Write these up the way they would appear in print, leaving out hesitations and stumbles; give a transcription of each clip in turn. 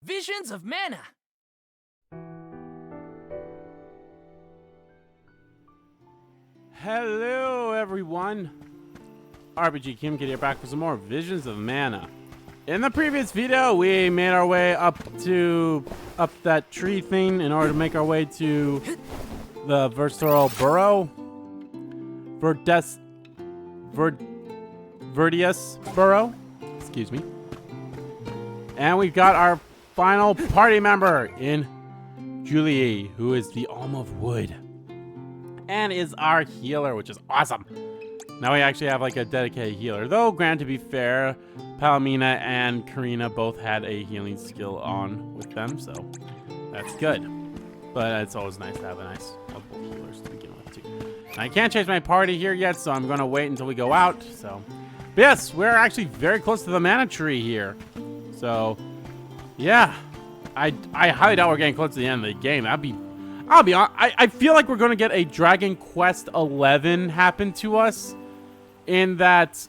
Visions of Mana. Hello everyone, RPG Kim Kid here, back for some more Visions of Mana. In the previous video, we made our way up that tree thing in order to make our way to the Versatile Burrow. Verdius Burrow. Excuse me. And we've got our final party member in Julie, who is the Alm of Wood. And is our healer, which is awesome. Now we actually have like a dedicated healer. Though, granted, to be fair, Palomina and Karina both had a healing skill on with them, so that's good. But it's always nice to have a nice multiple healers to begin with, too. And I can't change my party here yet, so I'm going to wait until we go out. So, but yes, we're actually very close to the mana tree here. So, yeah. I highly doubt we're getting close to the end of the game. I'll be honest, I feel like we're going to get a Dragon Quest 11 happen to us. In that,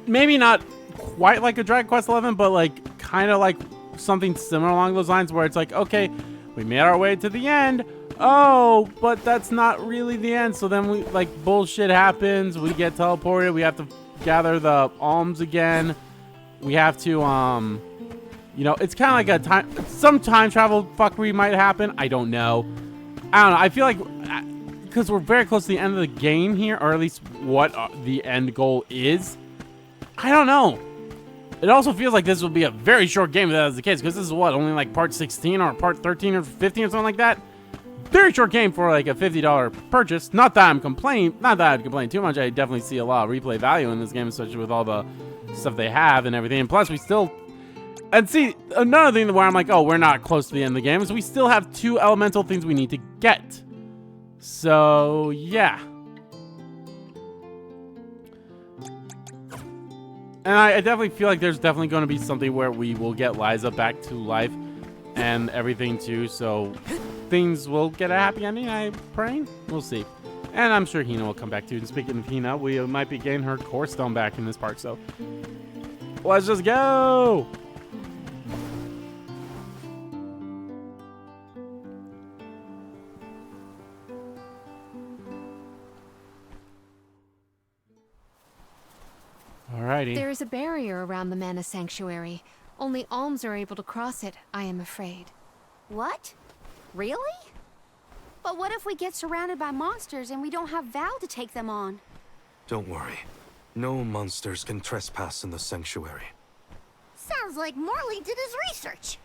maybe not quite like a Dragon Quest 11, but like kind of like something similar along those lines, where it's like, okay, we made our way to the end. Oh, but that's not really the end. So then we like bullshit happens. We get teleported. We have to gather the alms again. We have to you know, it's kind of like some time travel fuckery might happen. I don't know. I feel like because we're very close to the end of the game here, or at least what the end goal is. I don't know. It also feels like this will be a very short game if that is the case, because this is what, only like part 16 or part 13 or 15 or something like that. Very short game for like a $50 purchase. Not that I'm complaining too much. I definitely see a lot of replay value in this game, especially with all the stuff they have and everything. And plus, we still... And see, another thing where I'm like, oh, we're not close to the end of the game is we still have 2 elemental things we need to get. So, yeah. And I definitely feel like there's definitely going to be something where we will get Liza back to life and everything too. So, things will get a happy ending, I'm praying. We'll see. And I'm sure Hina will come back too. And speaking of Hina, we might be getting her core stone back in this part. So, let's just go! Alrighty. There is a barrier around the Mana Sanctuary. Only Alms are able to cross it, I am afraid. What? Really? But what if we get surrounded by monsters and we don't have Val to take them on? Don't worry. No monsters can trespass in the sanctuary. Sounds like Morley did his research.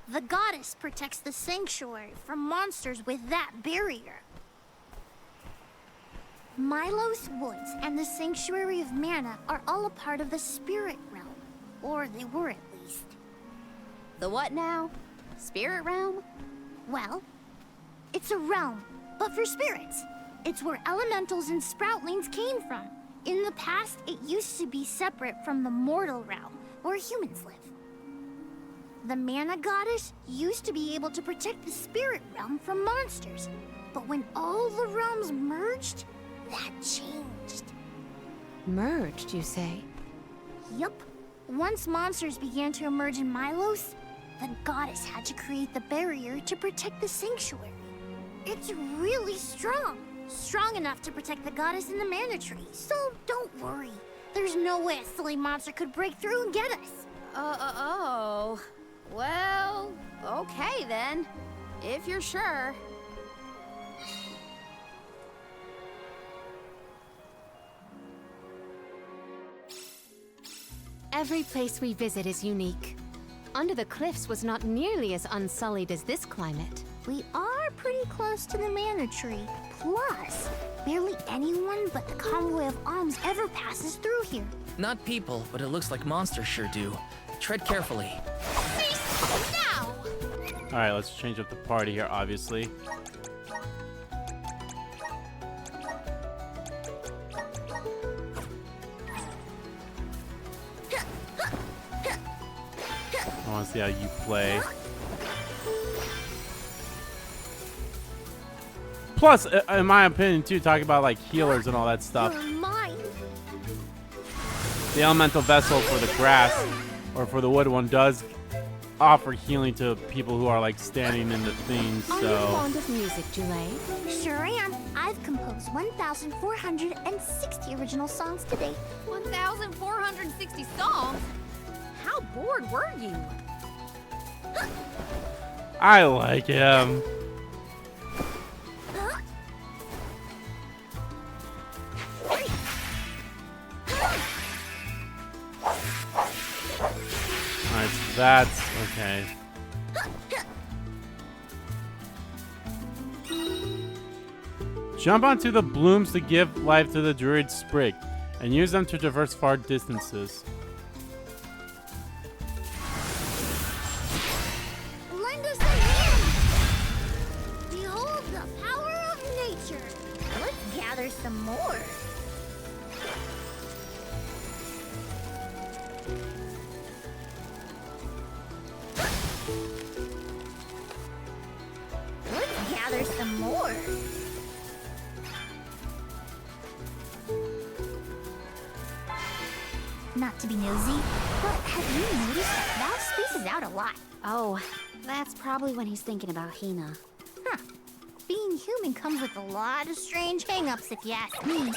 The goddess protects the sanctuary from monsters with that barrier. Milos Woods and the Sanctuary of Mana are all a part of the spirit realm. Or they were at least. The what now? Spirit realm? Well, it's a realm, but for spirits. It's where elementals and sproutlings came from. In the past, it used to be separate from the mortal realm, where humans live. The Mana Goddess used to be able to protect the spirit realm from monsters. But when all the realms merged, that changed. Merged, you say? Yup. Once monsters began to emerge in Milos, the goddess had to create the barrier to protect the sanctuary. It's really strong. Strong enough to protect the goddess in the mana tree. So don't worry. There's no way a silly monster could break through and get us. Oh. Well, okay then. If you're sure. Every place we visit is unique. Under the cliffs was not nearly as unsullied as this climate. We are pretty close to the mana tree. Plus, barely anyone but the convoy of Alms ever passes through here. Not people, but it looks like monsters sure do. Tread carefully. Cease now! Alright, let's change up the party here, obviously. I want to see how you play. Plus, in my opinion, too, talking about like healers and all that stuff. You're mine. The elemental vessel for the grass, or for the wood one, does offer healing to people who are like standing in the things. Are you So fond of music, Julie? Sure am. I've composed 1,460 original songs to date. 1,460 songs? How bored were you? I like him. Alright, so that's okay. Jump onto the blooms to give life to the druid sprig, and use them to traverse far distances. Lend us a hand! Behold the power of nature. Let's gather some more. Let's gather some more. Not to be nosy, but have you noticed that Val spaces out a lot? Oh, that's probably when he's thinking about Hina. Huh. Being human comes with a lot of strange hang-ups, if you ask me.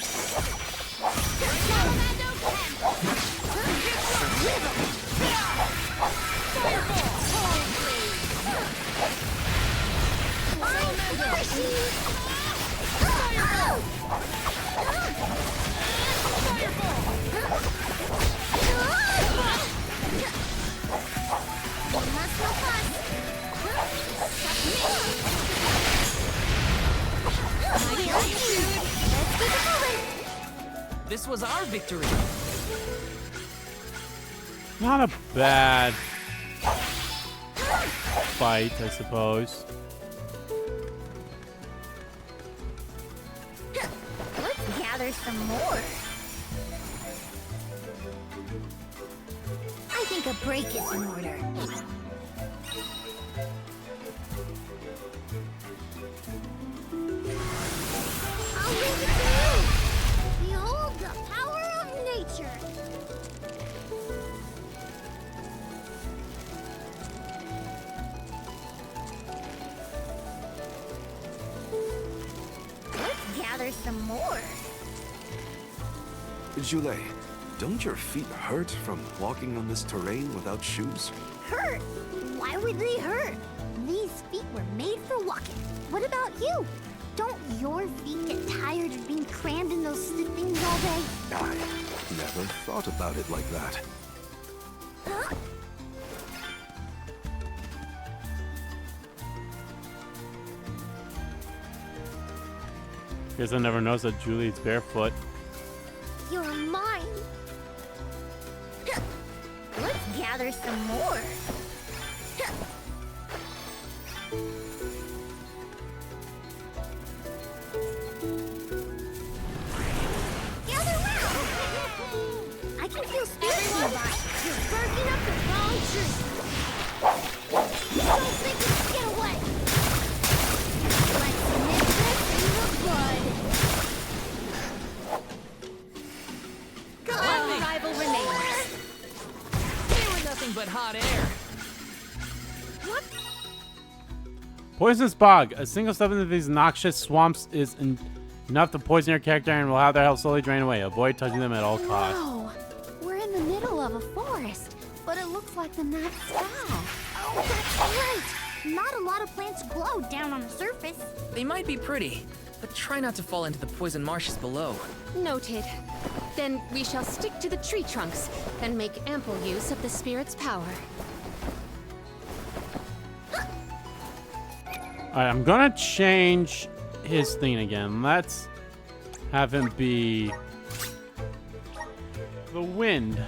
This was our victory. Not a bad fight, I suppose. Let's gather some more. I think a break is in order. I'll leave it to you. Behold the power of nature. Let's gather some more. Julie, don't your feet hurt from walking on this terrain without shoes? Hurt? Why would they hurt? These feet were made for walking. What about you? Don't your feet get tired of being crammed in those stiff things all day? I never thought about it like that. Huh? Guess I never noticed that Julie's barefoot. You're mine. Let's gather some more. Gather round. I can feel spirits nearby. You're barking up the wrong tree. Don't think you can get away. Let's nip this in the bud. Let me. Rival remains. They were nothing but hot air. What? Poisonous bog. A single step into these noxious swamps is enough to poison your character and will have their health slowly drain away. Avoid touching them at all costs. Whoa! We're in the middle of a forest, but it looks like the night sky. Oh, that's right. Not a lot of plants glow down on the surface. They might be pretty, but try not to fall into the poison marshes below. Noted. Then we shall stick to the tree trunks and make ample use of the spirit's power. Alright, I'm gonna change his thing again. Let's have him be the wind.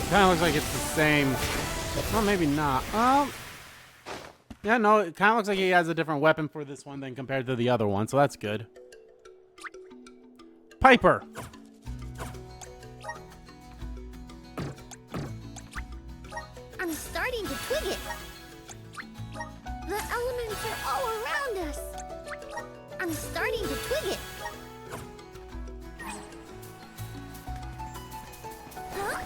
Kind of looks like it's the same. Well, maybe not. Yeah, no, it kind of looks like he has a different weapon for this one than compared to the other one, so that's good. Piper. I'm starting to twig it. The elements are all around us. I'm starting to twig it. Huh?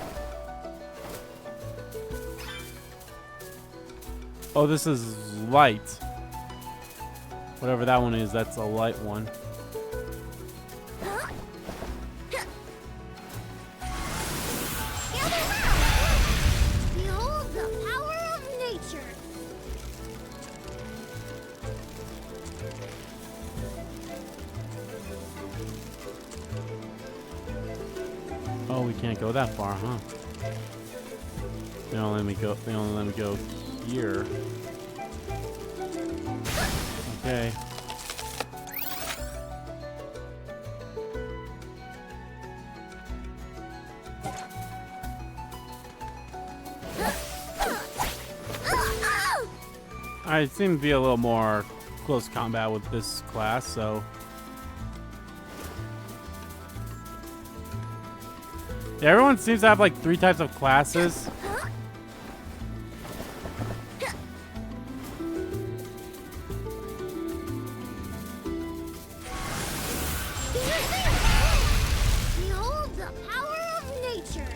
Oh, this is light. Whatever that one is, that's a light one. Huh? Gather round! Behold the power of nature. Oh, we can't go that far, huh? They only let me go. They only let me go here. Okay. I seem to be a little more close combat with this class, so. Yeah, everyone seems to have like 3 types of classes. Behold the power of nature.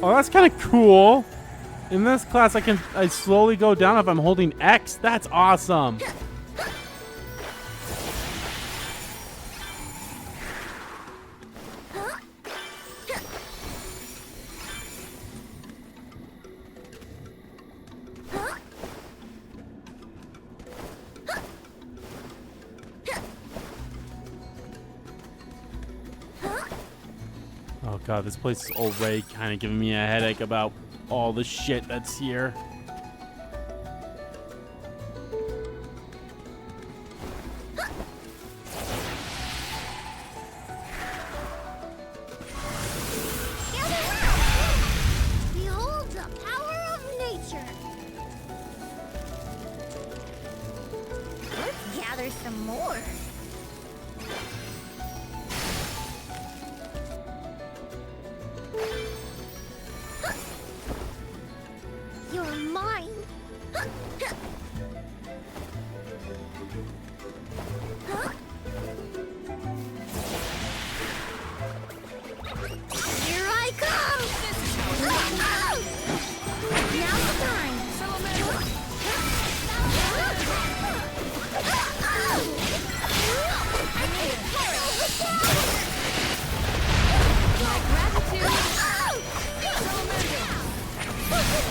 Oh, that's kind of cool. In this class, I slowly go down if I'm holding X. That's awesome. Oh god, this place is already kind of giving me a headache about all the shit that's here. Gather round! Behold the power of nature. Let's gather some more. You're mine. Here I come! Now's the time! I need a peril with my gratitude!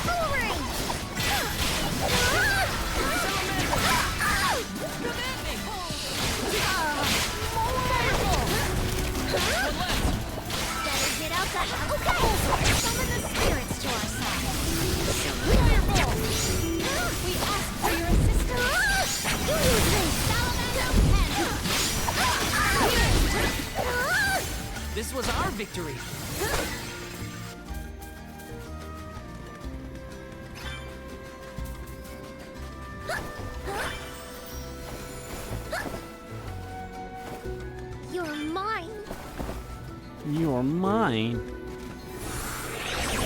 Boomerang! Better get out the house. Okay, summon the spirits to our side. Wonderful! We ask for your assistance. You use this salamander. This was our victory. You're mine. You're mine. Do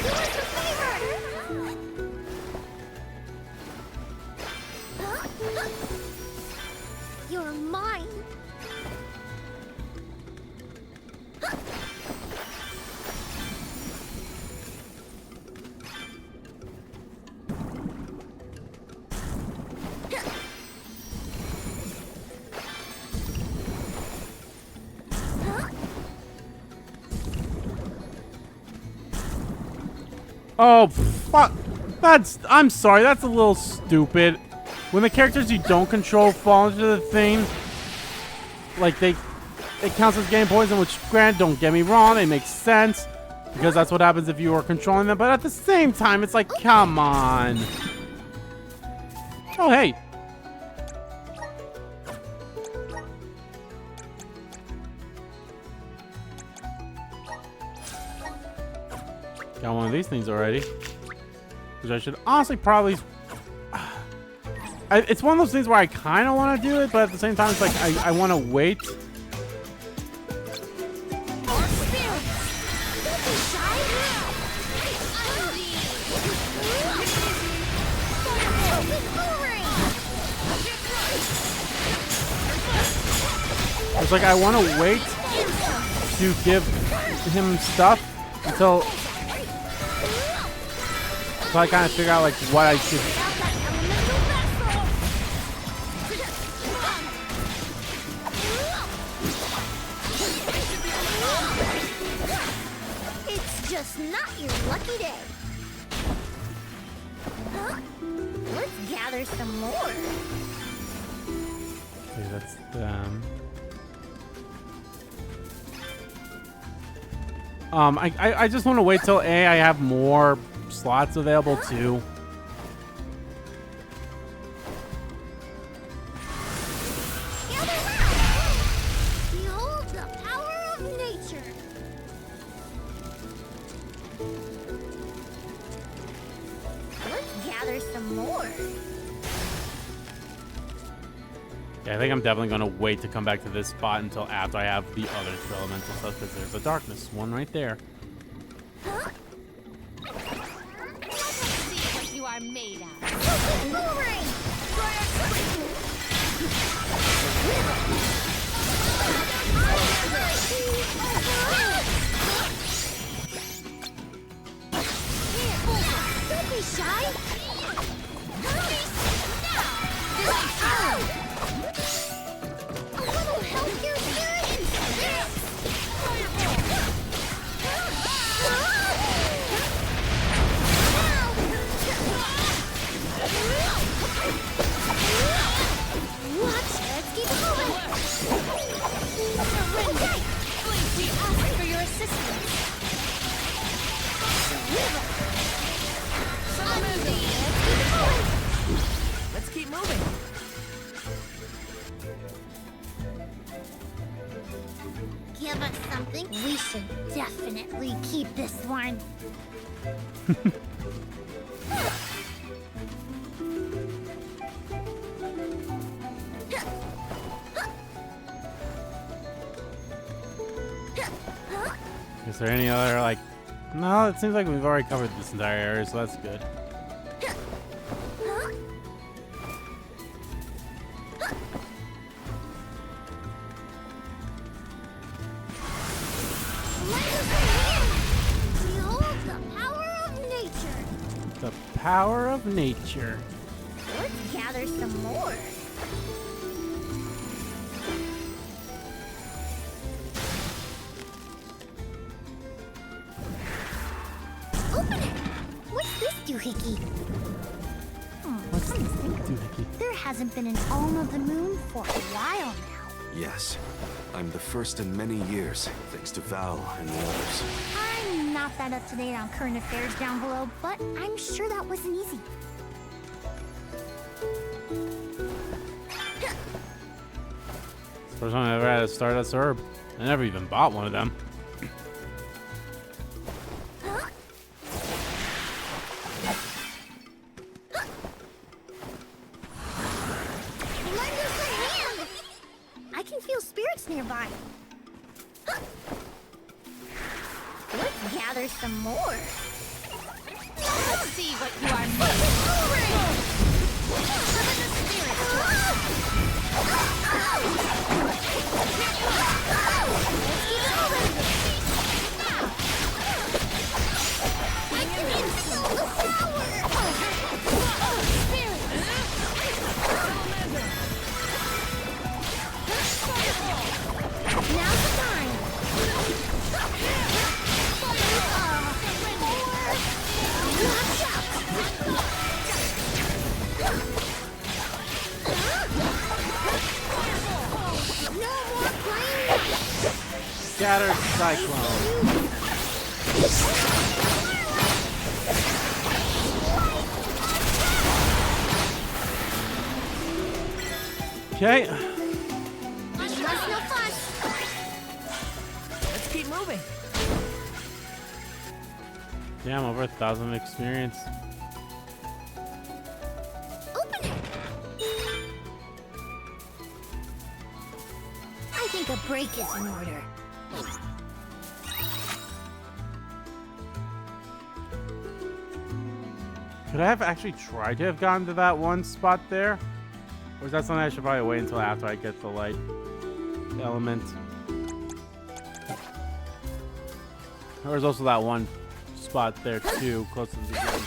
us a favor. You're mine. Oh, fuck. I'm sorry, that's a little stupid. When the characters you don't control fall into the thing, like it counts as game poison, which, granted, don't get me wrong, it makes sense. Because that's what happens if you are controlling them. But at the same time, it's like, come on. Oh, hey. Got one of these things already. Which I should honestly probably... It's one of those things where I kind of want to do it, but at the same time, it's like I want to wait. It's like I want to wait to give him stuff until I kind of figure out like what I should. It's just not your lucky day. Huh? Let's gather some more. Okay, that's them. I just want to wait till I have more slots available too. Behold the power of nature. Let's gather some more. Yeah, I think I'm definitely going to wait to come back to this spot until after I have the other two elemental stuff, because there's a darkness one right there. Let's see what you are made of. Boomerang! Don't be shy! A little help here, Watch, let's keep it moving. Okay. We ask for your assistance. Let's keep moving. Give us something. We should definitely keep this one. Is there any other, like... No, it seems like we've already covered this entire area, so that's good. Behold the power of nature. The power of nature. Let's gather some more. Open it! What's this doohickey? What's Come to think of it, doohickey? there hasn't been an Alm of the Moon for a while now. Yes, I'm the first in many years, thanks to Val and the others. I'm not that up to date on current affairs down below, but I'm sure that wasn't easy. First time I ever had a Stardust Herb. I never even bought one of them. Lend us a hand! I can feel spirits nearby. Let's gather some more. Let's see what you are made of. Summon the spirits. I can instill the power. Now's the time. Watch out. No more playing. Scattered Cyclone. Okay. That's no fun. Let's keep moving. Damn, over 1,000 experience. Open it! I think a break is in order. Could I have actually tried to have gotten to that one spot there? Or is that something I should probably wait until after I get the light element? There's also that one spot there too, close to the beginning,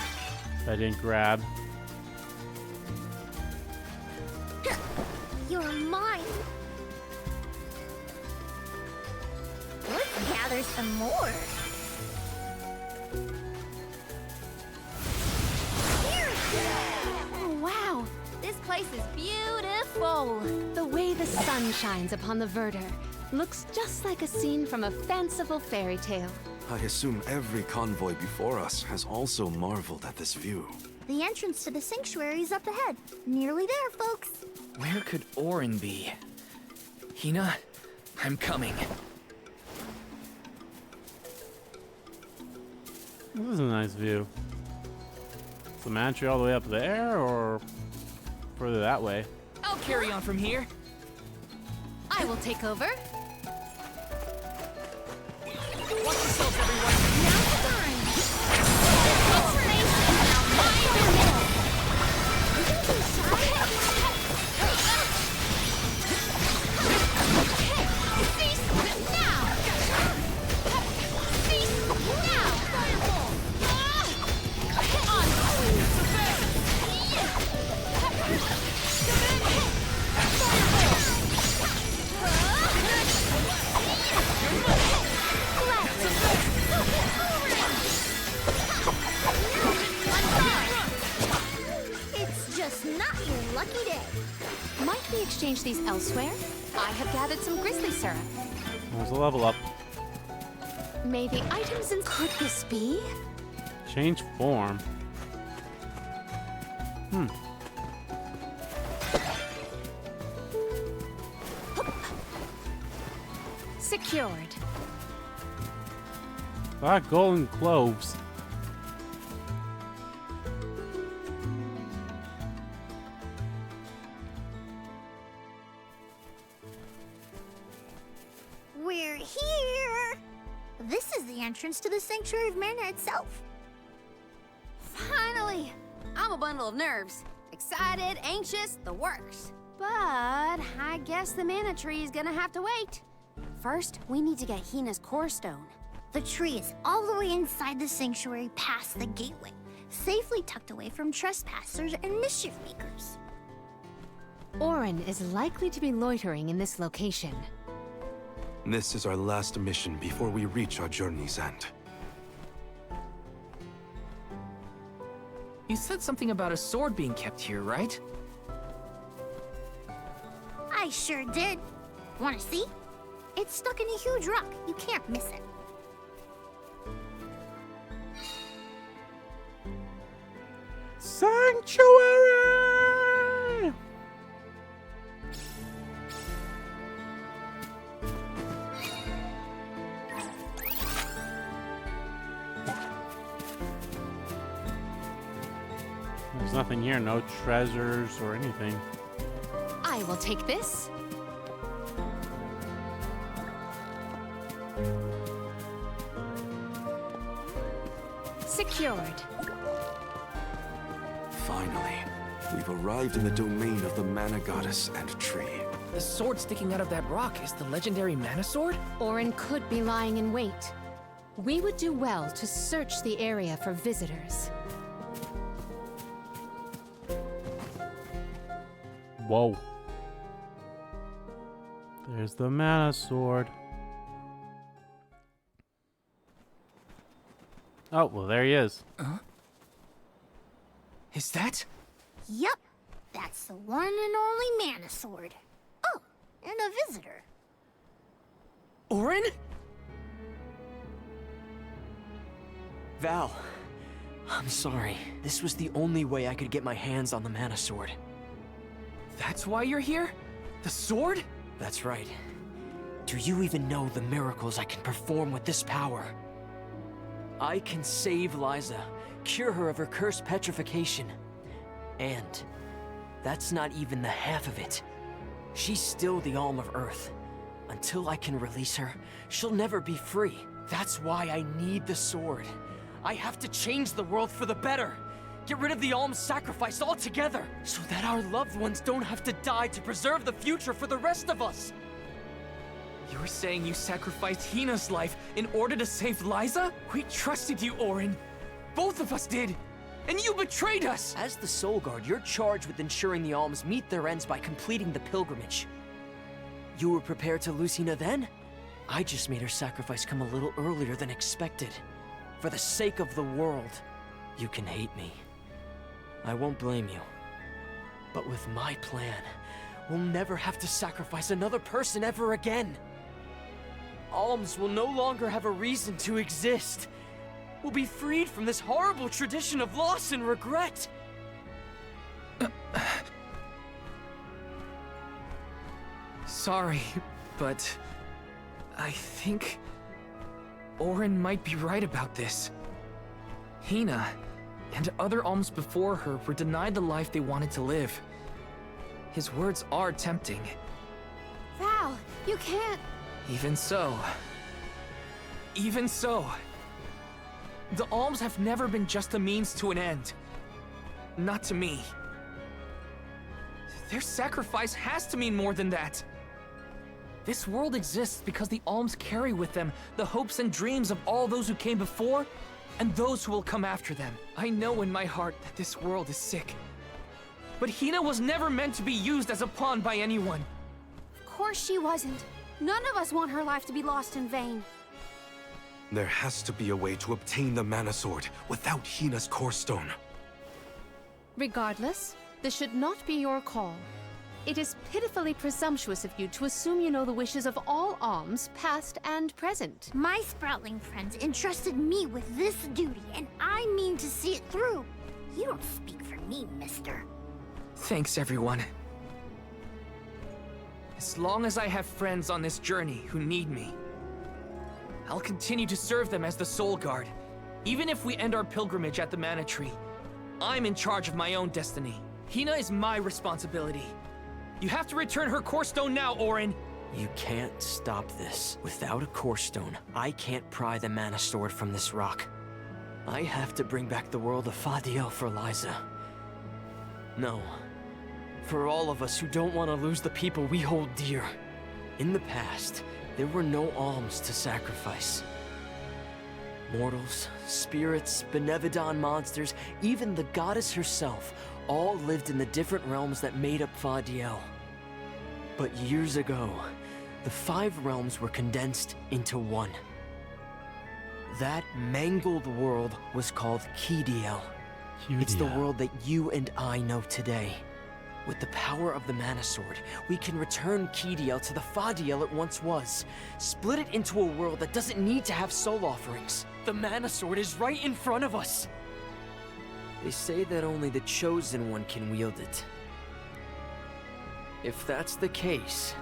that I didn't grab. You're mine. Let's gather some more. Oh, wow. This place is beautiful. The way the sun shines upon the verdure looks just like a scene from a fanciful fairy tale. I assume every convoy before us has also marveled at this view. The entrance to the sanctuary is up ahead. Nearly there, folks. Where could Orin be? Hina, I'm coming. This is a nice view. Is the mantra all the way up there, or further that way? I'll carry on from here. I will take over. Watch yourselves, everyone. Now's the time. It's just not your lucky day. Might we exchange these elsewhere? I have gathered some grizzly syrup. There's a level up. May the items in... Could this be? Change form. Secured. Golden cloves. We're here. This is the entrance to the Sanctuary of Mana itself. Finally! I'm a bundle of nerves. Excited, anxious, the works. But I guess the mana tree is gonna have to wait. First, we need to get Hina's core stone. The tree is all the way inside the sanctuary past the gateway, safely tucked away from trespassers and mischief makers. Orin is likely to be loitering in this location. This is our last mission before we reach our journey's end. You said something about a sword being kept here, right? I sure did. Want to see? It's stuck in a huge rock. You can't miss it. Sanctuary! There's nothing here, no treasures or anything. I will take this. Secured. Finally, we've arrived in the domain of the Mana Goddess and tree. The sword sticking out of that rock is the legendary mana sword? Orin could be lying in wait. We would do well to search the area for visitors. Whoa. There's the mana sword. Oh, well, there he is. Is that? Yup, that's the one and only mana sword. Oh, and a visitor. Orin? Val, I'm sorry. This was the only way I could get my hands on the mana sword. That's why you're here? The sword? That's right. Do you even know the miracles I can perform with this power? I can save Liza, cure her of her cursed petrification. And that's not even the half of it. She's still the Alm of Earth. Until I can release her, she'll never be free. That's why I need the sword. I have to change the world for the better. Get rid of the Alms sacrifice altogether, so that our loved ones don't have to die to preserve the future for the rest of us. You're saying you sacrificed Hina's life in order to save Liza? We trusted you, Orin. Both of us did. And you betrayed us! As the Soul Guard, you're charged with ensuring the Alms meet their ends by completing the pilgrimage. You were prepared to lose Hina then? I just made her sacrifice come a little earlier than expected. For the sake of the world, you can hate me. I won't blame you. But with my plan, we'll never have to sacrifice another person ever again. Alms will no longer have a reason to exist. We'll be freed from this horrible tradition of loss and regret. Sorry, but I think Orin might be right about this. Hina and other Alms before her were denied the life they wanted to live. His words are tempting. Val, you can't... Even so. The Alms have never been just a means to an end. Not to me. Their sacrifice has to mean more than that. This world exists because the Alms carry with them the hopes and dreams of all those who came before and those who will come after them. I know in my heart that this world is sick. But Hina was never meant to be used as a pawn by anyone. Of course she wasn't. None of us want her life to be lost in vain. There has to be a way to obtain the Mana Sword without Hina's Core Stone. Regardless, this should not be your call. It is pitifully presumptuous of you to assume you know the wishes of all Alms, past and present. My Sproutling friends entrusted me with this duty, and I mean to see it through. You don't speak for me, mister. Thanks, everyone. As long as I have friends on this journey who need me, I'll continue to serve them as the Soul Guard. Even if we end our pilgrimage at the Mana Tree, I'm in charge of my own destiny. Hina is my responsibility. You have to return her Core Stone now, Orin! You can't stop this. Without a Core Stone, I can't pry the Mana Sword from this rock. I have to bring back the world of Fadiel for Liza. No. For all of us who don't want to lose the people we hold dear. In the past, there were no Alms to sacrifice. Mortals, spirits, Benevodon monsters, even the goddess herself, all lived in the different realms that made up Fadiel. But years ago, the 5 realms were condensed into one. That mangled world was called Kidiel. It's the world that you and I know today. With the power of the Mana Sword, we can return Kidiel to the Fadiel it once was. Split it into a world that doesn't need to have soul offerings. The Mana Sword is right in front of us. They say that only the Chosen One can wield it. If that's the case,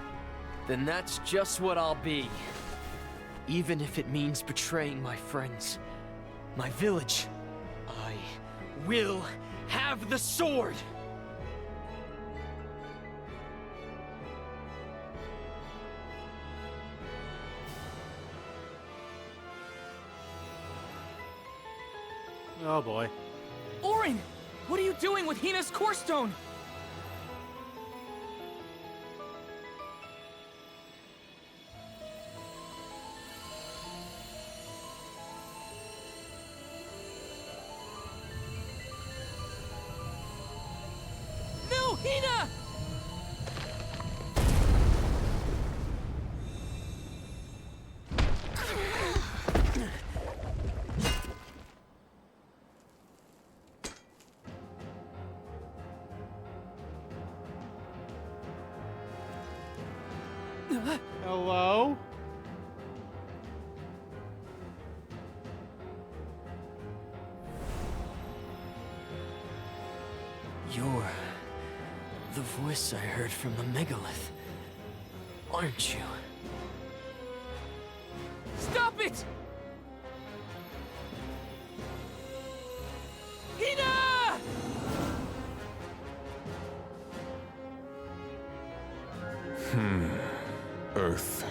then that's just what I'll be. Even if it means betraying my friends, my village, I will have the sword! Oh boy. Orin! What are you doing with Hina's Core Stone? No, Hina! Hello? You're the voice I heard from the megalith, aren't you? Stop it!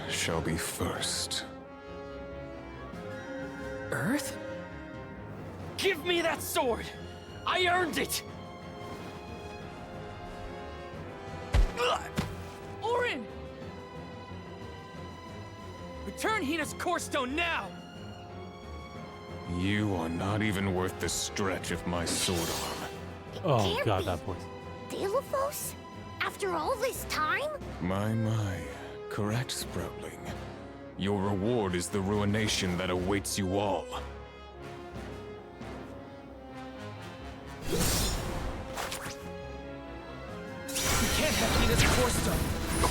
shall be first. Earth? Give me that sword! I earned it! Orin! Return Hina's core stone now! You are not even worth the stretch of my sword arm. Oh Can't god, be. that voice. Delophos? After all this time? My. Correct, Sproutling. Your reward is the ruination that awaits you all. You can't have Hina's core stone!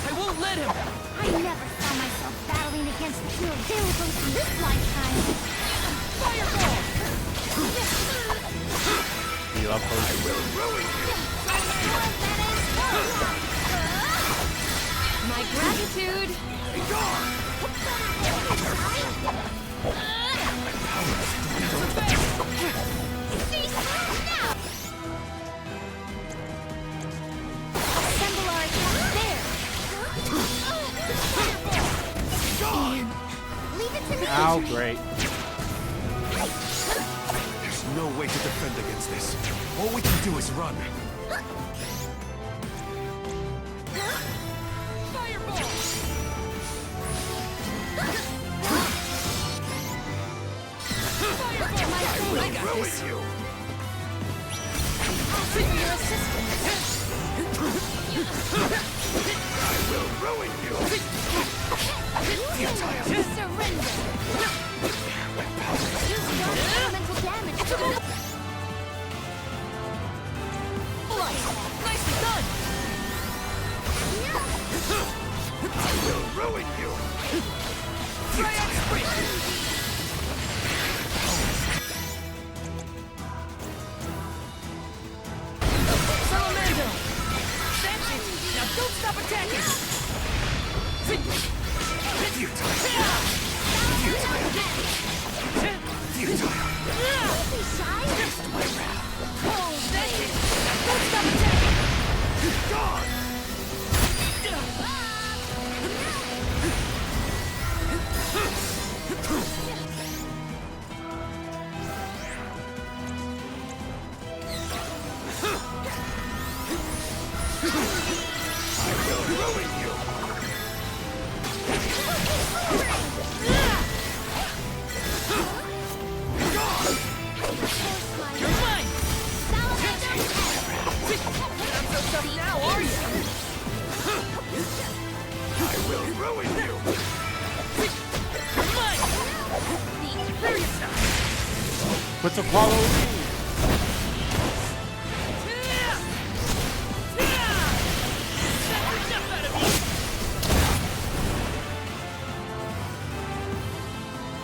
I won't let him! I never saw myself battling against the hero Delophos in this lifetime. Fireball! You love her. My gratitude! Assemble our attack there! Leave it to me! Ow, great. There's no way to defend against this. All we can do is run. I got this! You. For your assistance! I will ruin you. Surrender! Use dark elemental damage to Nicely done! I will ruin you. Triad sprint! Salamander! That's it! Now don't stop attacking! Oh, that's it! Now don't stop attacking! You're mine! Not so tough now, are you? I will ruin you. You're mine! Serious now! What's a follow?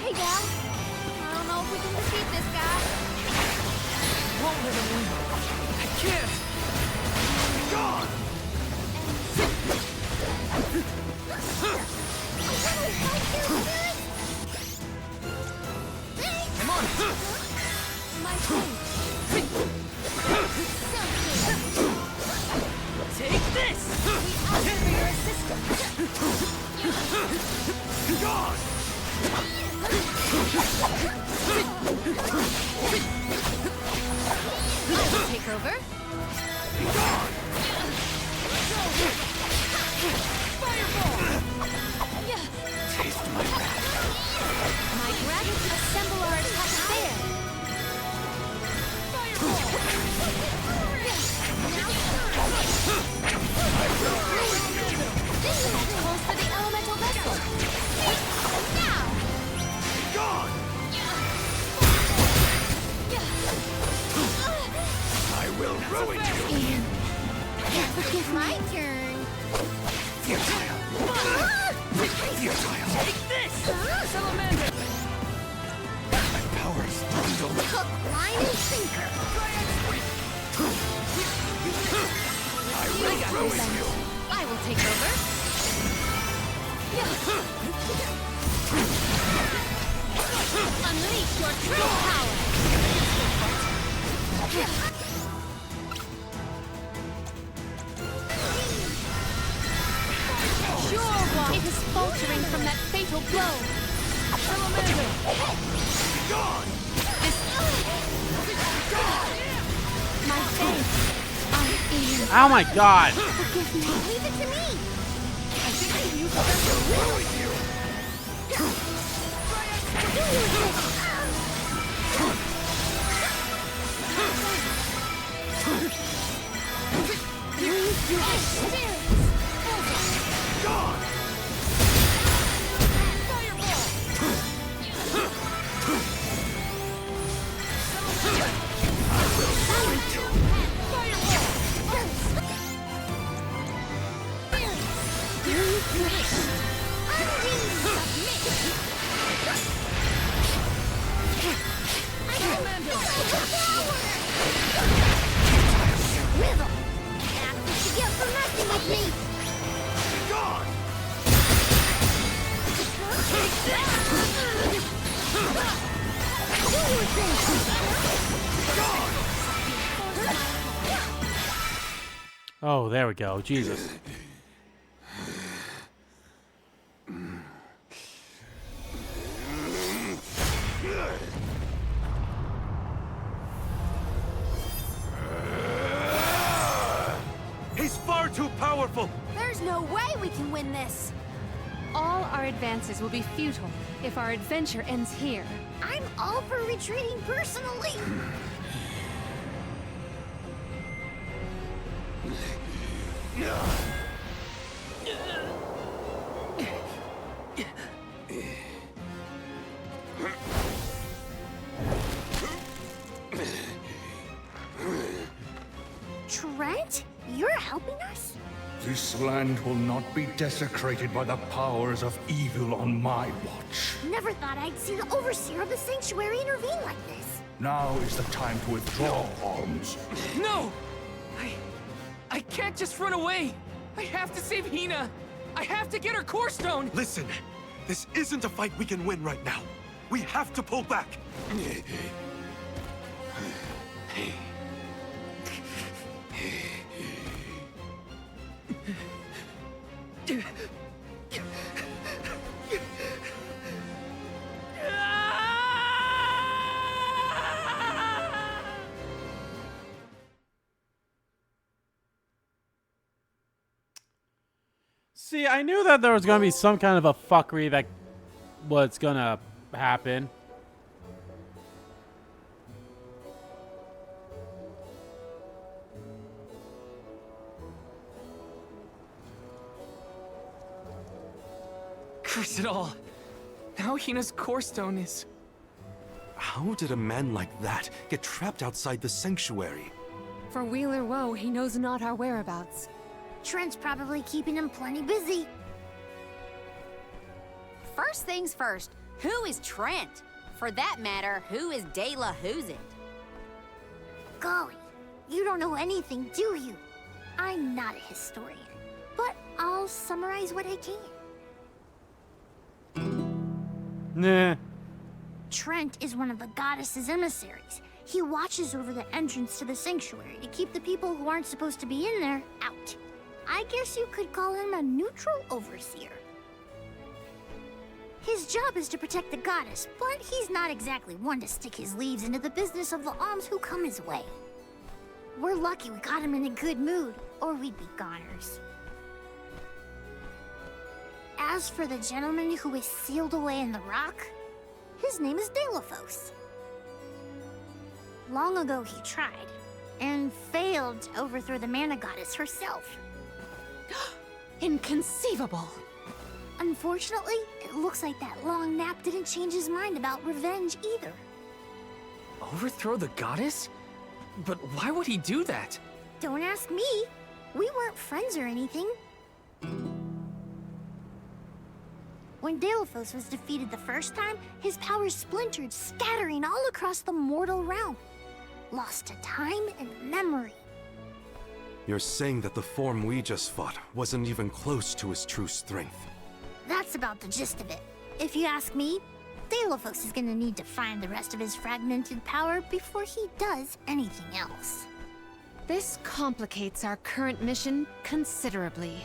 Hey, Dad. I don't know if we can defeat this guy. Won't let him win. I can't! Come on! My turn. Take this! We ask for your assistance. I will take over. My gratitude. Assemble our attack there. That calls for the elemental vessel. Now! I will ruin you. It's my turn. Futile. Take this! Salamander! My powers dwindle. Hook, line, and sinker. I will ruin you. I will take over. Unleash your true power. Sure, Walk. It is faulty. fracturing from that fatal blow. My thanks. Oh my god! Forgive me. Leave it to me. I think I can use the special. Oh, there we go. Jesus. He's far too powerful! There's no way we can win this. All our advances will be futile if our adventure ends here. I'm all for retreating personally. Trent, you're helping us? This land will not be desecrated by the powers of evil on my watch. Never thought I'd see the overseer of the sanctuary intervene like this. Now is the time to withdraw, Alms. No! I can't just run away! I have to save Hina! I have to get her core stone! Listen, this isn't a fight we can win right now. We have to pull back. See, I knew that there was gonna be some kind of a fuckery that was gonna happen. Curse it all. Now Hina's core stone is... How did a man like that get trapped outside the sanctuary? For Wheeler Woe, he knows not our whereabouts. Trent's probably keeping him plenty busy. First things first, who is Trent? For that matter, who is De La Who's It? Golly, you don't know anything, do you? I'm not a historian, but I'll summarize what I can. Nah. Trent is one of the goddess's emissaries. He watches over the entrance to the sanctuary to keep the people who aren't supposed to be in there out. I guess you could call him a neutral overseer. His job is to protect the goddess, but he's not exactly one to stick his leaves into the business of the alms who come his way. We're lucky we got him in a good mood, or we'd be goners. As for the gentleman who is sealed away in the rock, his name is Delafos. Long ago he tried, and failed to overthrow the mana goddess herself. Inconceivable! Unfortunately, it looks like that long nap didn't change his mind about revenge either. Overthrow the goddess? But why would he do that? Don't ask me. We weren't friends or anything. When Delafos was defeated the first time, his powers splintered, scattering all across the mortal realm. Lost to time and memory. You're saying that the form we just fought wasn't even close to his true strength. That's about the gist of it. If you ask me, Delafos is gonna need to find the rest of his fragmented power before he does anything else. This complicates our current mission considerably.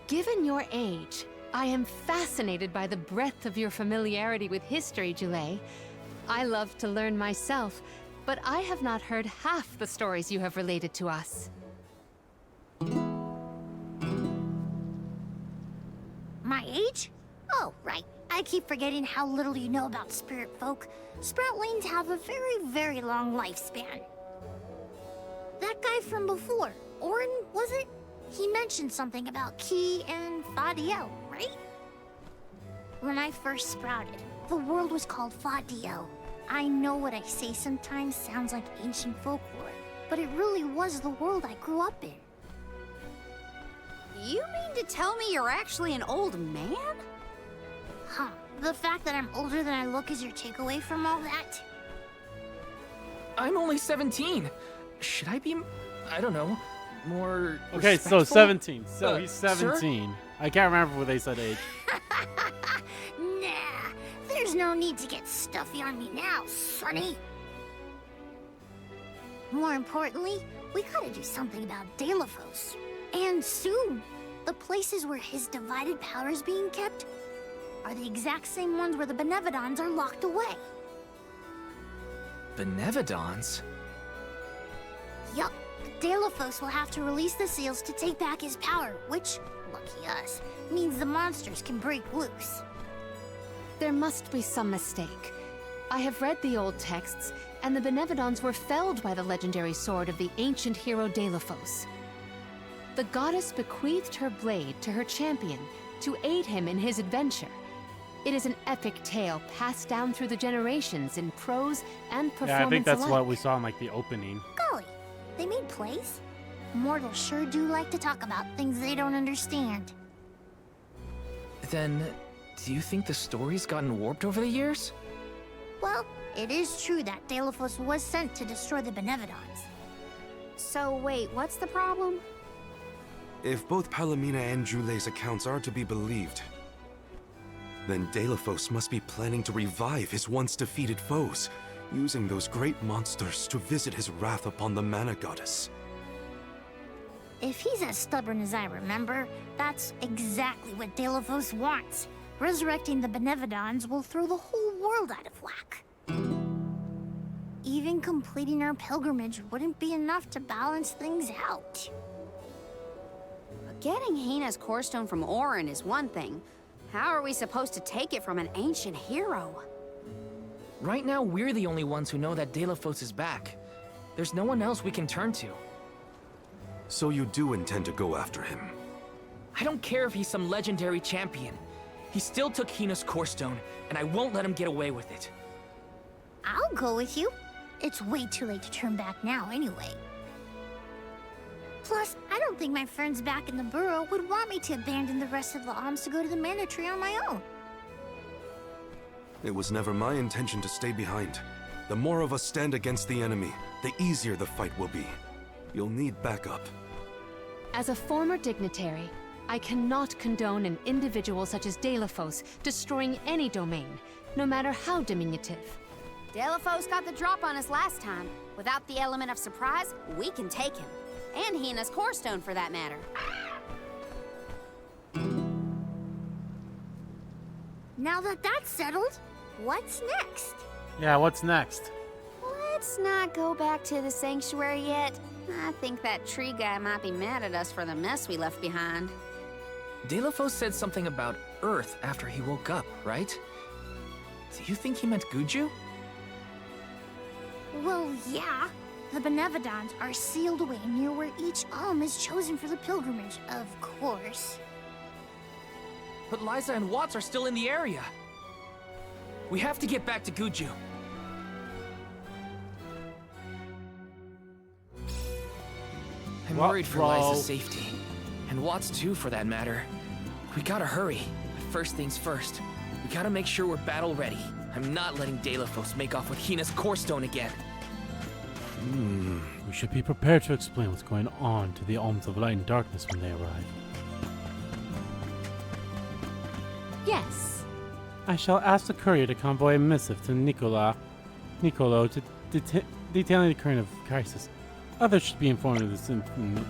Given your age, I am fascinated by the breadth of your familiarity with history, Jule. I love to learn myself, but I have not heard half the stories you have related to us. My age? Oh, right. I keep forgetting how little you know about spirit folk. Sproutlings have a very, very long lifespan. That guy from before, Orin, was it? He mentioned something about Ki and Fadiel, right? When I first sprouted, the world was called Fadiel. I know what I say sometimes sounds like ancient folklore, but it really was the world I grew up in. You mean to tell me you're actually an old man? Huh. The fact that I'm older than I look is your takeaway from all that? I'm only 17. Should I be, I don't know, more Okay, so respectful? 17. So he's sir? 17. I can't remember what they said age. Nah, there's no need to get stuffy on me now, Sonny. More importantly, we gotta do something about Delafos. And soon. The places where his divided power is being kept are the exact same ones where the Benevodons are locked away. Benevodons? Yup. Delafos will have to release the seals to take back his power, which, lucky us, means the monsters can break loose. There must be some mistake. I have read the old texts, and the Benevodons were felled by the legendary sword of the ancient hero Delafos. The goddess bequeathed her blade to her champion to aid him in his adventure. It is an epic tale passed down through the generations in prose and performance Yeah, I think that's alike. what we saw in like the opening. Golly, they made plays? Mortals sure do like to talk about things they don't understand. Then, do you think the story's gotten warped over the years? Well, it is true that Delafos was sent to destroy the Benevodons. So wait, what's the problem? If both Palomina and Jule's accounts are to be believed, then Delafos must be planning to revive his once defeated foes, using those great monsters to visit his wrath upon the Mana Goddess. If he's as stubborn as I remember, that's exactly what Delafos wants. Resurrecting the Benevodons will throw the whole world out of whack. Even completing our pilgrimage wouldn't be enough to balance things out. Getting Hina's core stone from Orin is one thing. How are we supposed to take it from an ancient hero? Right now, we're the only ones who know that Delafos is back. There's no one else we can turn to. So you do intend to go after him? I don't care if he's some legendary champion. He still took Hina's core stone, and I won't let him get away with it. I'll go with you. It's way too late to turn back now anyway. Plus, I don't think my friends back in the burrow would want me to abandon the rest of the Alms to go to the Mana Tree on my own. It was never my intention to stay behind. The more of us stand against the enemy, the easier the fight will be. You'll need backup. As a former dignitary, I cannot condone an individual such as Delafos destroying any domain, no matter how diminutive. Delafos got the drop on us last time. Without the element of surprise, we can take him. And Hina's core stone, for that matter. Now that that's settled, what's next? Yeah, what's next? Let's not go back to the sanctuary yet. I think that tree guy might be mad at us for the mess we left behind. Delafos said something about Earth after he woke up, right? Do you think he meant Guju? Well, yeah. The Benevodons are sealed away near where each Alm is chosen for the pilgrimage, of course. But Liza and Watts are still in the area. We have to get back to Guju. I'm What, worried for bro? Liza's safety. And Watts too, for that matter. We gotta hurry. But first things first. We gotta make sure we're battle ready. I'm not letting Delafos make off with Hina's core stone again. We should be prepared to explain what's going on to the Alms of Light and Darkness when they arrive. Yes. I shall ask the courier to convoy a missive to Nicolo to detailing the current of crisis. Others should be informed of this infamy.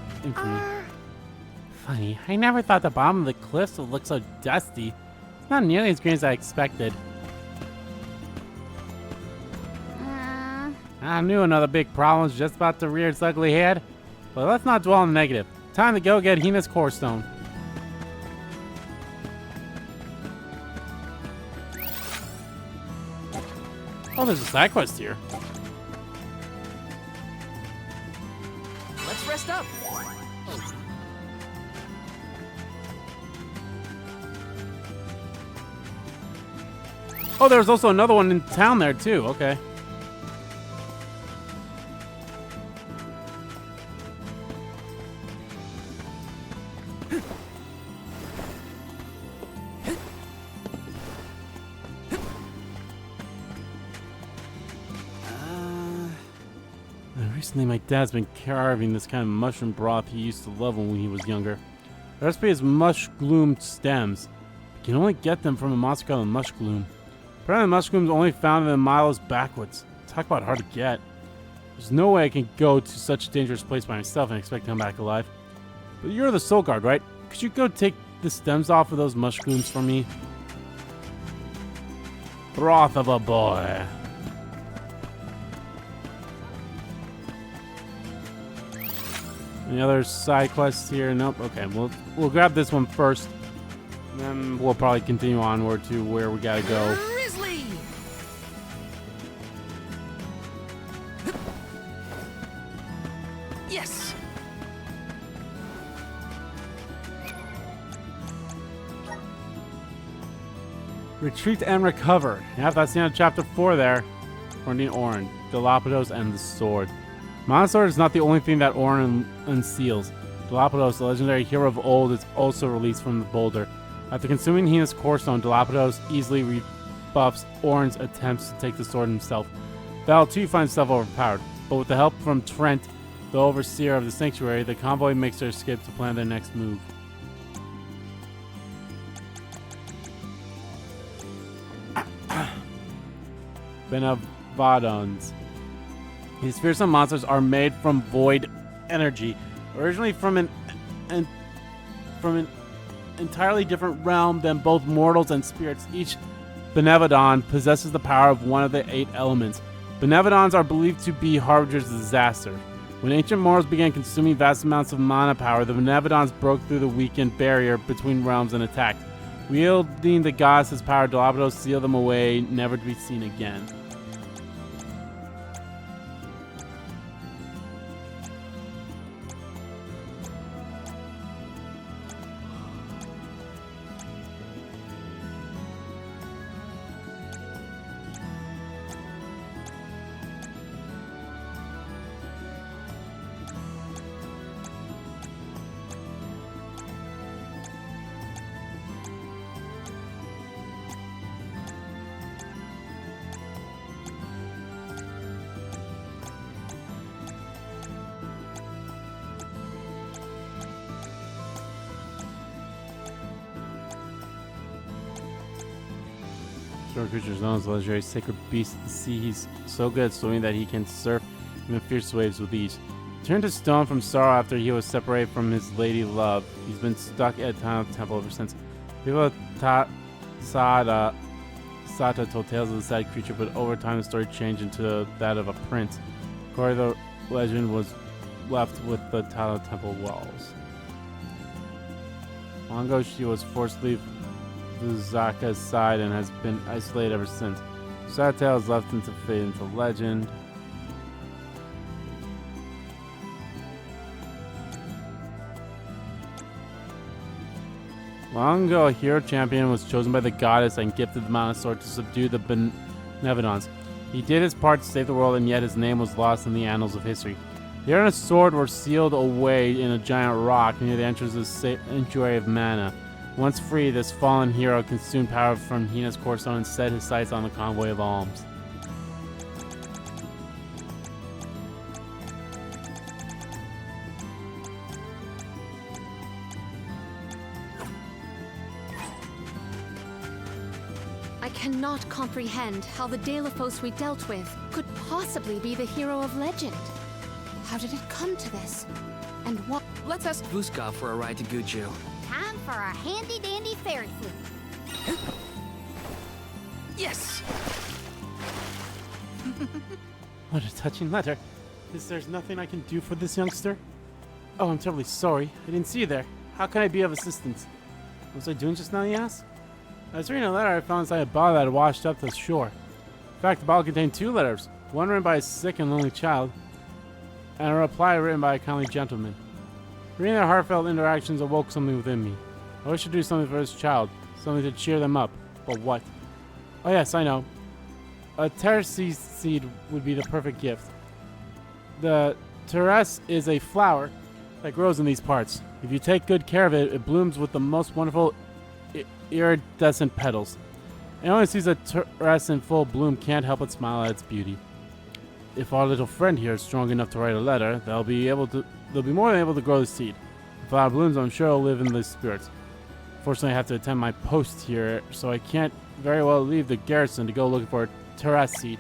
Funny, I never thought the bottom of the cliffs would look so dusty. It's not nearly as green as I expected. I knew another big problem was just about to rear its ugly head. But let's not dwell on the negative. Time to go get Hina's core stone. Oh, there's a side quest here. Let's rest up. Oh, there's also another one in town there too. Okay. Recently, my dad's been carving this kind of mushroom broth he used to love when he was younger. The recipe is mush gloom stems. You can only get them from a monster called mush gloom. Apparently, mush gloom is only found in the miles backwards. Talk about hard to get. There's no way I can go to such a dangerous place by myself and expect to come back alive. But you're the soul guard, right? Could you go take the stems off of those mush glooms for me? Broth of a boy. Any other side quests here? Nope. Okay, we'll grab this one first. And then we'll probably continue onward to where we gotta go. Grizzly! Yes! Retreat and recover. Yeah, that's the end of chapter 4 there. Finding Orin, Galapagos, and the sword. Monosword is not the only thing that Orin unseals. Galapagos, the legendary hero of old, is also released from the boulder. After consuming Hina's core stone, Galapagos easily rebuffs Orin's attempts to take the sword himself. Val too finds himself overpowered, but with the help from Trent, the overseer of the sanctuary, the convoy makes their escape to plan their next move. Benevadons. These fearsome monsters are made from void energy, originally from an entirely different realm than both mortals and spirits. Each Benevadon possesses the power of one of the 8 elements. Benevadons are believed to be harbingers of disaster. When ancient mortals began consuming vast amounts of mana power, the Benevadons broke through the weakened barrier between realms and attacked. Wielding the goddess's power, Galapagos sealed them away, never to be seen again. Short creatures known as the legendary sacred beast of the sea. He's so good at swimming that he can surf even fierce waves with ease. Turned to stone from sorrow after he was separated from his lady love. He's been stuck at Tano Temple ever since. People Sata told tales of the sad creature, but over time the story changed into that of a prince. According to the legend, was left with the Tano Temple walls. Long ago, she was forced to leave Zaka's side and has been isolated ever since. Sad tales left into fade into legend. Long ago, a hero champion was chosen by the goddess and gifted the Mountain Sword to subdue the Benevadons. He did his part to save the world, and yet his name was lost in the annals of history. The hero and his sword were sealed away in a giant rock near the entrance of the sanctuary of Mana. Once free, this fallen hero consumed power from Hina's core stone and set his sights on the convoy of Alms. I cannot comprehend how the Deilephos we dealt with could possibly be the hero of legend. How did it come to this? And what? Let's ask Vuskov for a ride to Guju. Time for a handy-dandy fairy flute. Yes! What a touching letter. There's nothing I can do for this youngster? Oh, I'm terribly sorry. I didn't see you there. How can I be of assistance? What was I doing just now, you ask? I was reading a letter I found inside a bottle that had washed up to the shore. In fact, the bottle contained 2 letters, one written by a sick and lonely child, and a reply written by a kindly gentleman. Reading their heartfelt interactions awoke something within me. I wish to do something for this child, something to cheer them up. But what? Oh yes, I know. A terrace seed would be the perfect gift. The terrace is a flower that grows in these parts. If you take good care of it, it blooms with the most wonderful iridescent petals. Anyone who sees a terrace in full bloom can't help but smile at its beauty. If our little friend here is strong enough to write a letter, they'll be more than able to grow the seed. If flower blooms, I'm sure it'll live in the spirits. Fortunately, I have to attend my post here, so I can't very well leave the garrison to go looking for a terrace seed.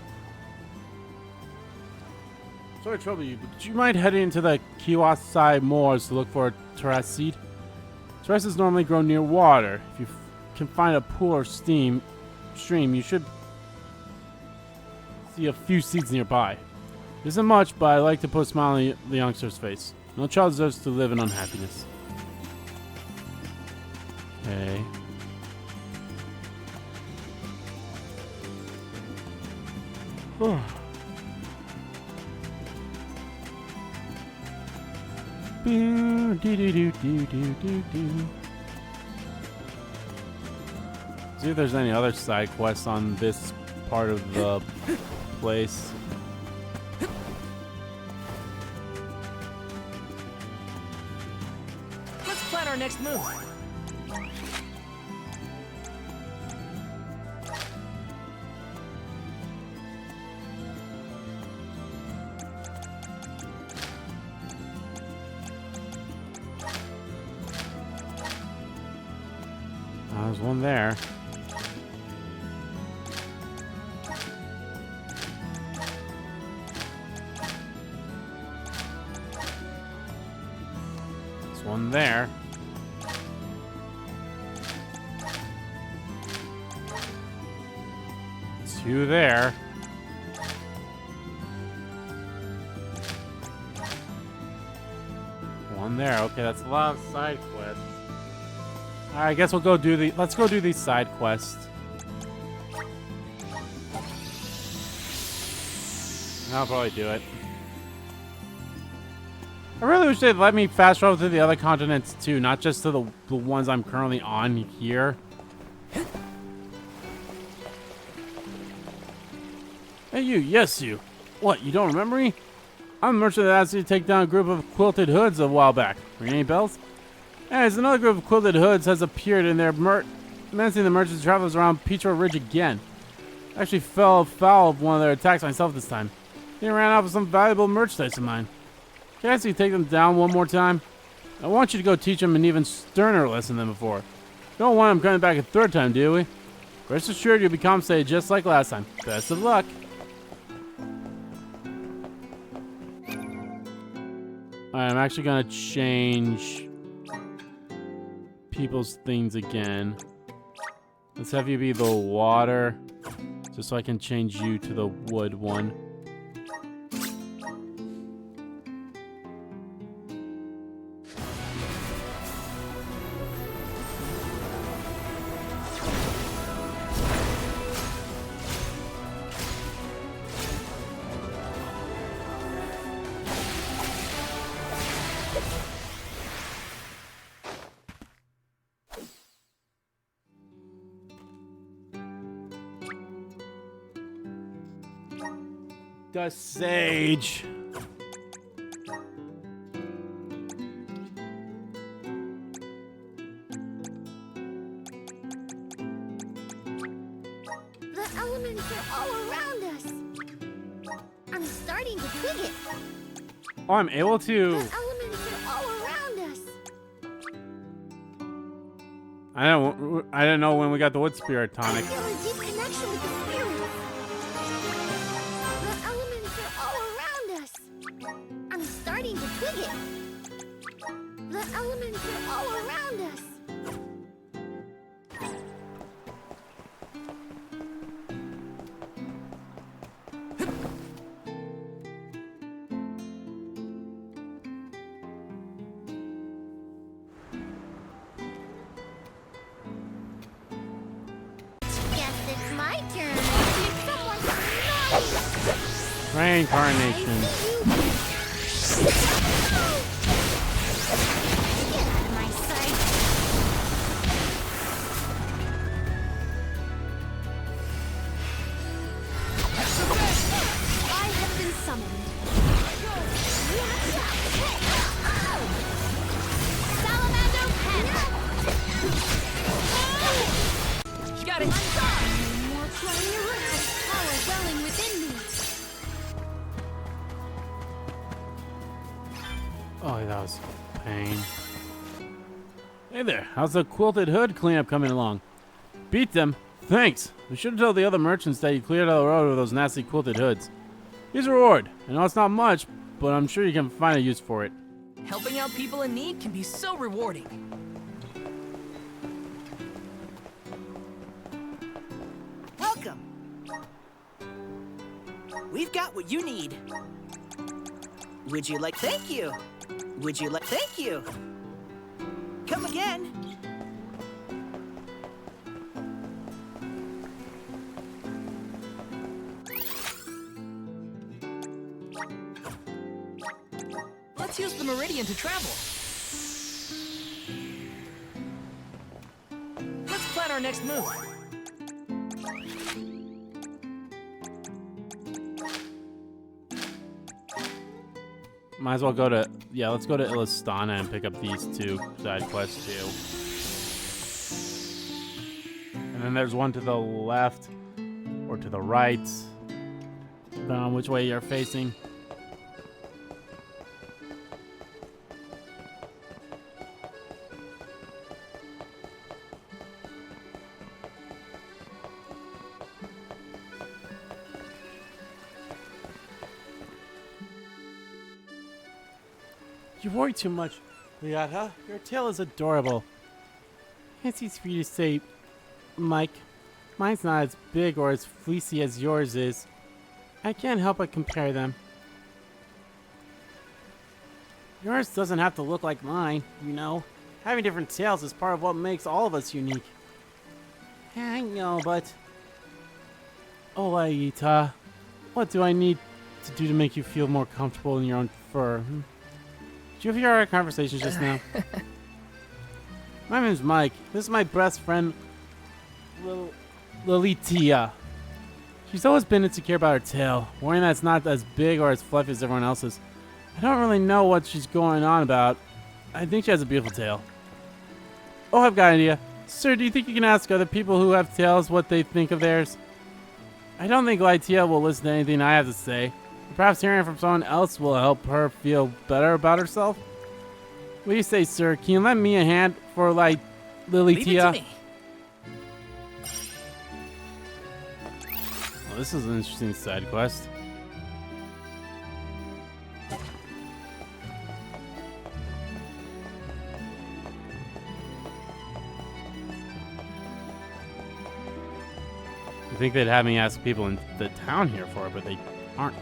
Sorry to trouble you, but do you mind heading into the Kiwasai moors to look for a terrace seed? Terraces normally grow near water. If you can find a pool or stream, you should see a few seeds nearby. It isn't much, but I like to put a smile on the youngster's face. No child deserves to live in unhappiness. Okay. See if there's any other side quests on this part of the place. Let's plan our next move. There's one there. There's one there. Two there. One there. Okay, that's a lot of side quests. Alright, I guess we'll go do let's go do these side quests. I'll probably do it. I really wish they'd let me fast travel to the other continents too, not just to the ones I'm currently on here. Hey you, yes you. What, you don't remember me? I'm a merchant that asked you to take down a group of quilted hoods a while back. Ring any bells? Anyways, another group of quilted hoods has appeared in their menacing the merchants travelers around Peachrow Ridge again. I actually fell foul of one of their attacks myself this time. They ran off with some valuable merchandise of mine. Can I ask you to take them down one more time? I want you to go teach them an even sterner lesson than before. Don't want them coming back a third time, do we? Rest assured you'll be compensated just like last time. Best of luck. Alright, I'm actually gonna change people's things again. Let's have you be the water, just so I can change you to the wood one. The sage. The elements are all around us. I'm starting to twig it. Oh, I'm able to. The elements are all around us. I didn't know when we got the wood spirit I tonic. feel a deep connection with the spirits. The elements are all around us. I'm starting to twig it. The elements are all around us. Guess it's my turn. Did someone Reincarnation. get out of my sight? I have been summoned. Salamander pen. Got it! More flying around. Power welling within me. Oh, that was pain. Hey there, how's the quilted hood cleanup coming along? Beat them? Thanks. We should have told the other merchants that you cleared out the road with those nasty quilted hoods. Here's a reward. I know it's not much, but I'm sure you can find a use for it. Helping out people in need can be so rewarding. Welcome. We've got what you need. Would you like thank you? Would you like thank you? Come again. Let's use the meridian to travel. Let's plan our next move. Might as well go to, yeah, let's go to Illistana and pick up these two side quests too. And then there's one to the left or to the right, depending on which way you're facing. You worry too much, Liata. Your tail is adorable. It's easy for you to say, Mike. Mine's not as big or as fleecy as yours is. I can't help but compare them. Yours doesn't have to look like mine, you know. Having different tails is part of what makes all of us unique. Yeah, I know, but... Oh, Liata, what do I need to do to make you feel more comfortable in your own fur? Did you hear our conversations just now? My name's Mike. This is my best friend, Lilitia. She's always been insecure about her tail, worrying that it's not as big or as fluffy as everyone else's. I don't really know what she's going on about. I think she has a beautiful tail. Oh, I've got an idea. Sir, do you think you can ask other people who have tails what they think of theirs? I don't think Litia will listen to anything I have to say. Perhaps hearing from someone else will help her feel better about herself. What do you say, sir? Can you lend me a hand for, like, Leave it to Lilitia? me. Well, this is an interesting side quest. I think they'd have me ask people in the town here for it, but they aren't.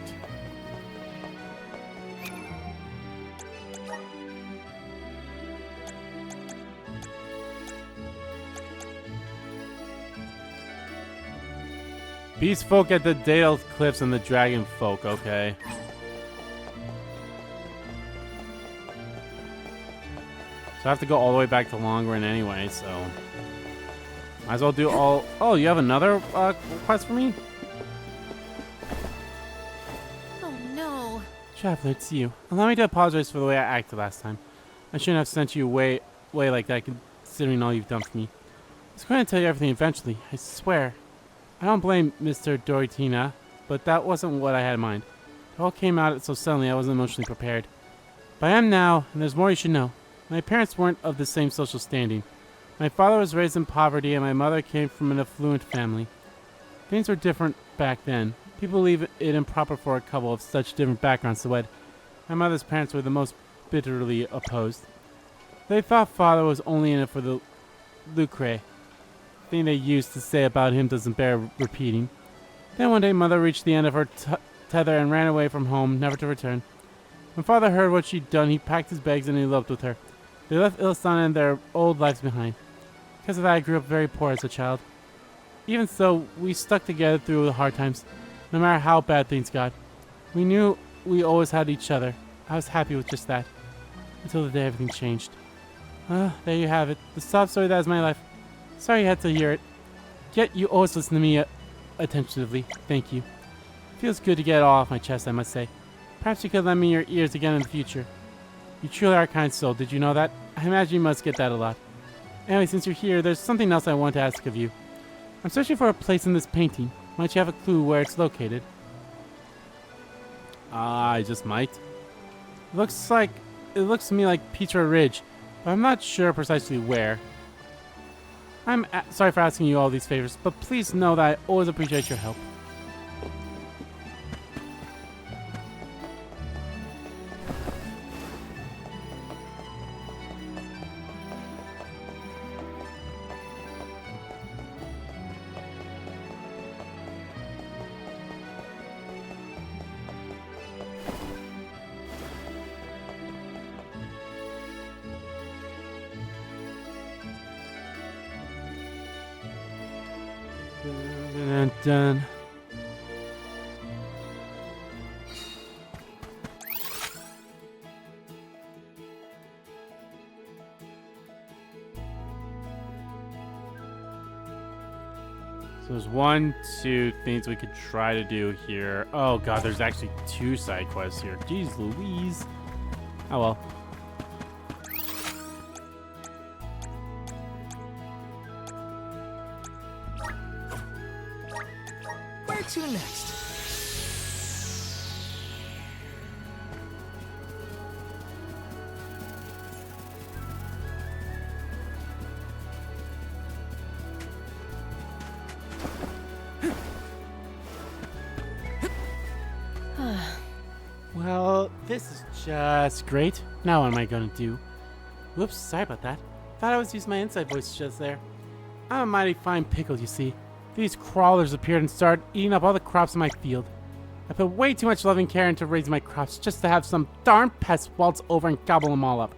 Beast folk at the Dale Cliffs and the Dragon folk, okay. So I have to go all the way back to Longren anyway, so... Might as well do all... Oh, you have another quest for me? Oh no. Traveler, it's you. Allow me to apologize for the way I acted last time. I shouldn't have sent you away like that, considering all you've done for me. I was going to tell you everything eventually, I swear. I don't blame Mr. Doritina, but that wasn't what I had in mind. It all came out so suddenly I wasn't emotionally prepared. But I am now, and there's more you should know. My parents weren't of the same social standing. My father was raised in poverty, and my mother came from an affluent family. Things were different back then. People believe it improper for a couple of such different backgrounds to wed. My mother's parents were the most bitterly opposed. They thought father was only in it for the lucre. Thing they used to say about him doesn't bear repeating. Then one day mother reached the end of her tether and ran away from home, never to return. When father heard what she'd done, he packed his bags and eloped with her. They left Ilsan and their old lives behind. Because of that, I grew up very poor as a child. Even so, we stuck together through the hard times, no matter how bad things got. We knew we always had each other. I was happy with just that. Until the day everything changed. There you have it. The sob story that is my life. Sorry you had to hear it. Yet you always listen to me attentively. Thank you. Feels good to get it all off my chest, I must say. Perhaps you could lend me your ears again in the future. You truly are a kind soul. Did you know that? I imagine you must get that a lot. Anyway, since you're here, there's something else I want to ask of you. I'm searching for a place in this painting. Might you have a clue where it's located? I just might. It looks to me like Petra Ridge, but I'm not sure precisely where. I'm sorry for asking you all these favors, but please know that I always appreciate your help. Dun. So there's 1, 2 things we could try to do here. Oh god, there's actually 2 side quests here. Jeez Louise. Oh well. Where to next? Well, this is just great. Now what am I gonna do? Whoops, sorry about that. Thought I was using my inside voice just there. I'm a mighty fine pickle, you see. These crawlers appeared and started eating up all the crops in my field. I put way too much love and care into raising my crops just to have some darn pest waltz over and gobble them all up.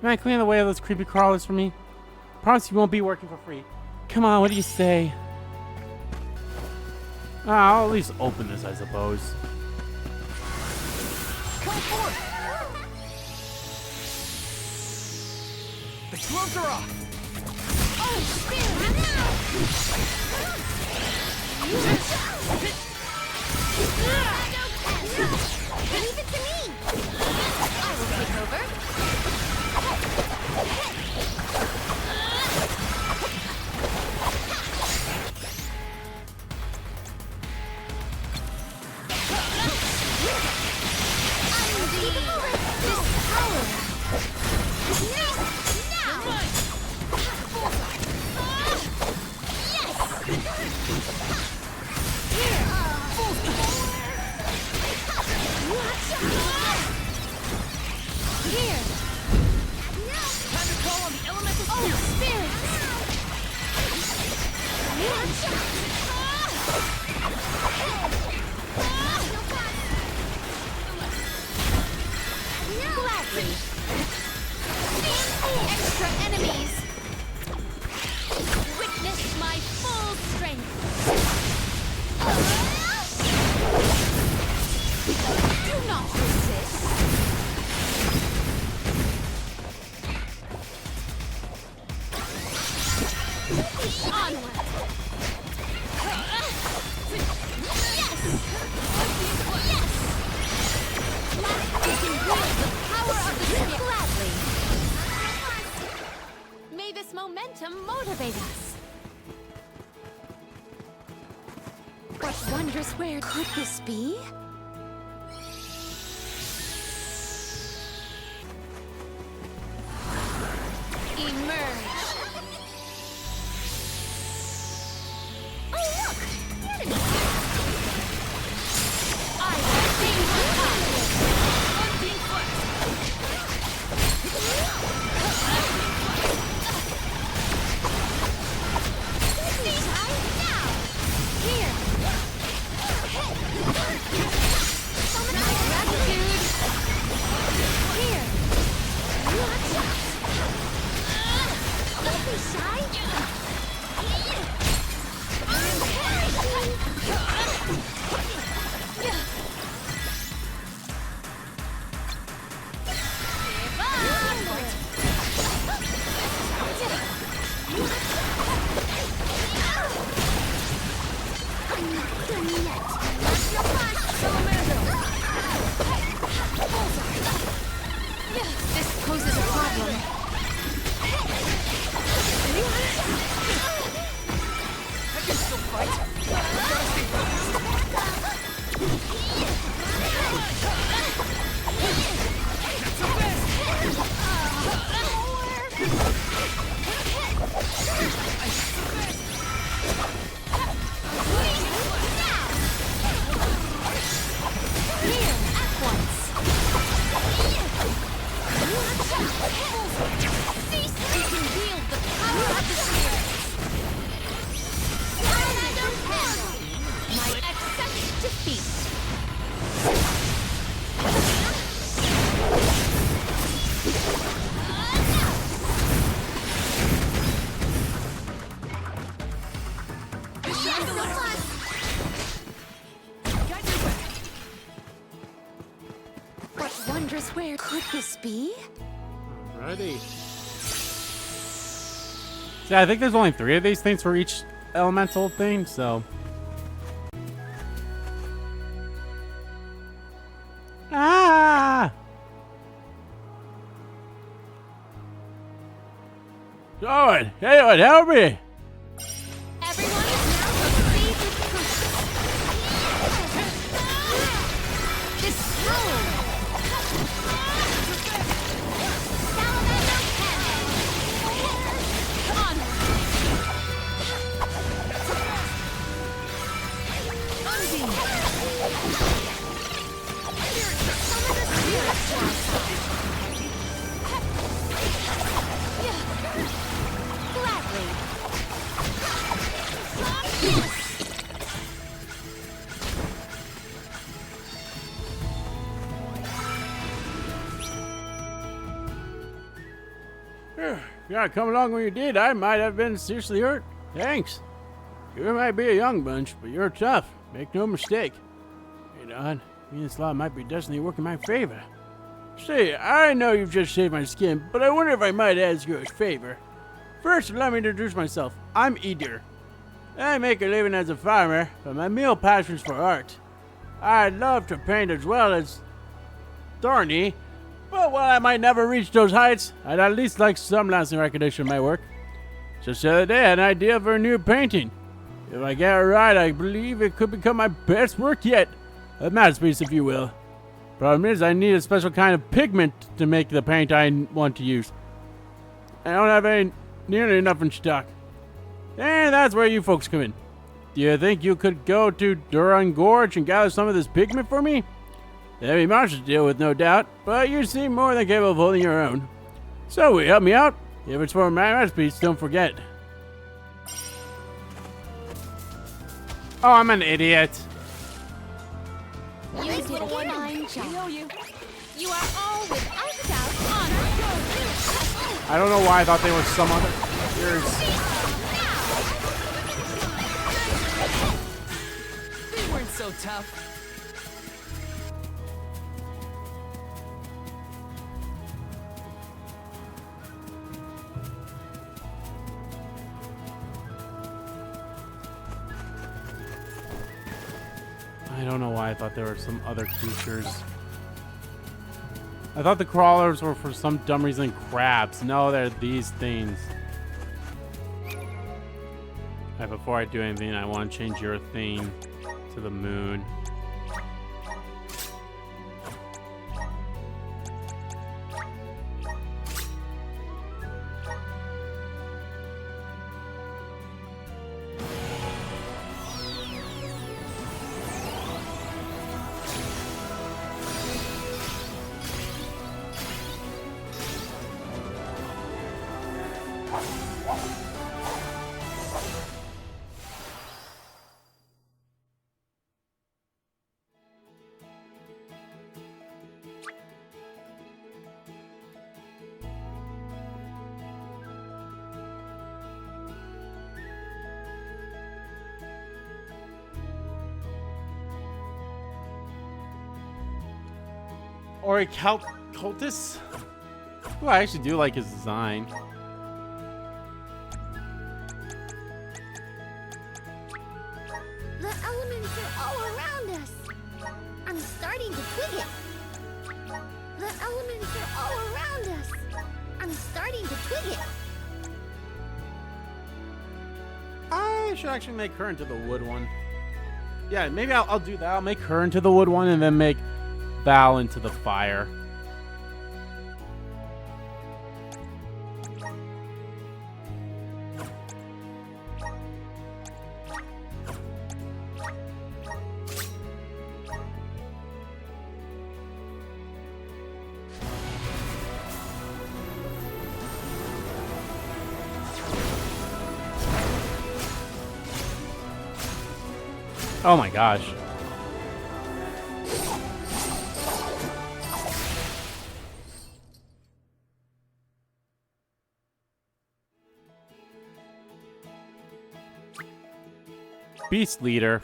Can I clean the way of those creepy crawlers for me? Promise you won't be working for free. Come on, what do you say? I'll at least open this, I suppose. Come forth! The gloves are off! Oh, spirit! Leave it to me! I will take over. Extra enemies! Witness my full strength! Do not resist! Onward! Yes! Yes! We can wield the power of the spirit gladly! May this momentum motivate us! What wondrous where could this be? Emerge! Oh look! I will see what happens! wondrous, where could this be? Alrighty. See, I think there's only 3 of these things for each elemental thing, so. Ah! John, hey, help me! Everyone is now proceed with caution. This room. Salamander cannon. Undine. Summon the spirit child. Gladly. Yeah, come along when you did. I might have been seriously hurt. Thanks. You might be a young bunch, but you're tough. Make no mistake. Hey, Don, me and this law might be destiny working in my favor. Say, I know you've just shaved my skin, but I wonder if I might ask you a favor. First, let me introduce myself. I'm Eder. I make a living as a farmer, but my real passion's for art. I'd love to paint as well as Thorny, but while I might never reach those heights, I'd at least like some lasting recognition of my work. Just the other day, I had an idea for a new painting. If I get it right, I believe it could become my best work yet. A masterpiece, if you will. Problem is, I need a special kind of pigment to make the paint I want to use. I don't have nearly enough in stock. And that's where you folks come in. Do you think you could go to Duran Gorge and gather some of this pigment for me? That'd be much to deal with, no doubt, but you seem more than capable of holding your own. So, will you help me out? If it's for my masterpiece, don't forget. Oh, I'm an idiot. You did a fine job. You are all without doubt honored. I don't know why I thought they were some other. They weren't so tough. I don't know why I thought there were some other creatures. I thought the crawlers were for some dumb reason crabs. No, they're these things. Alright, before I do anything, I want to change your theme to the moon. Or a cultist? Oh, I actually do like his design. The elements are all around us. I'm starting to twig it. The elements are all around us. I'm starting to twig it. I should actually make her into the wood one. Yeah, maybe I'll do that. I'll make her into the wood one and then make Val into the fire. Oh my gosh. Beast leader.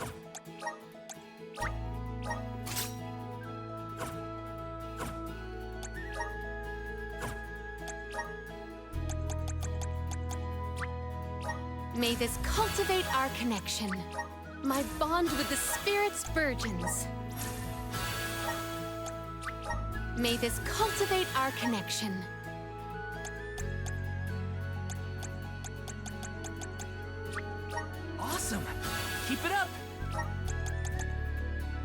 May this cultivate our connection. My bond with the spirit's virgins. May this cultivate our connection. Awesome. Keep it up.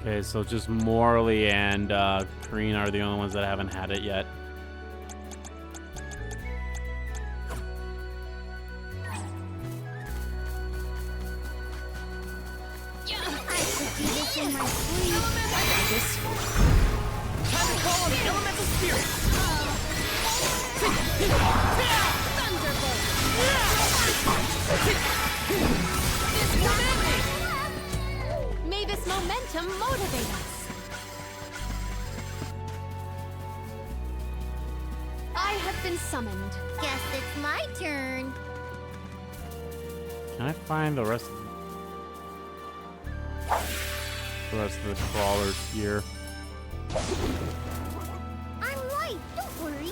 Okay, so just Morley and Green are the only ones that haven't had it yet. I could do this in my sleep. Time to call on the elemental spirits. May this momentum motivate us. I have been summoned. Guess it's my turn. Can I find the rest of the crawlers here? I'm light, don't worry.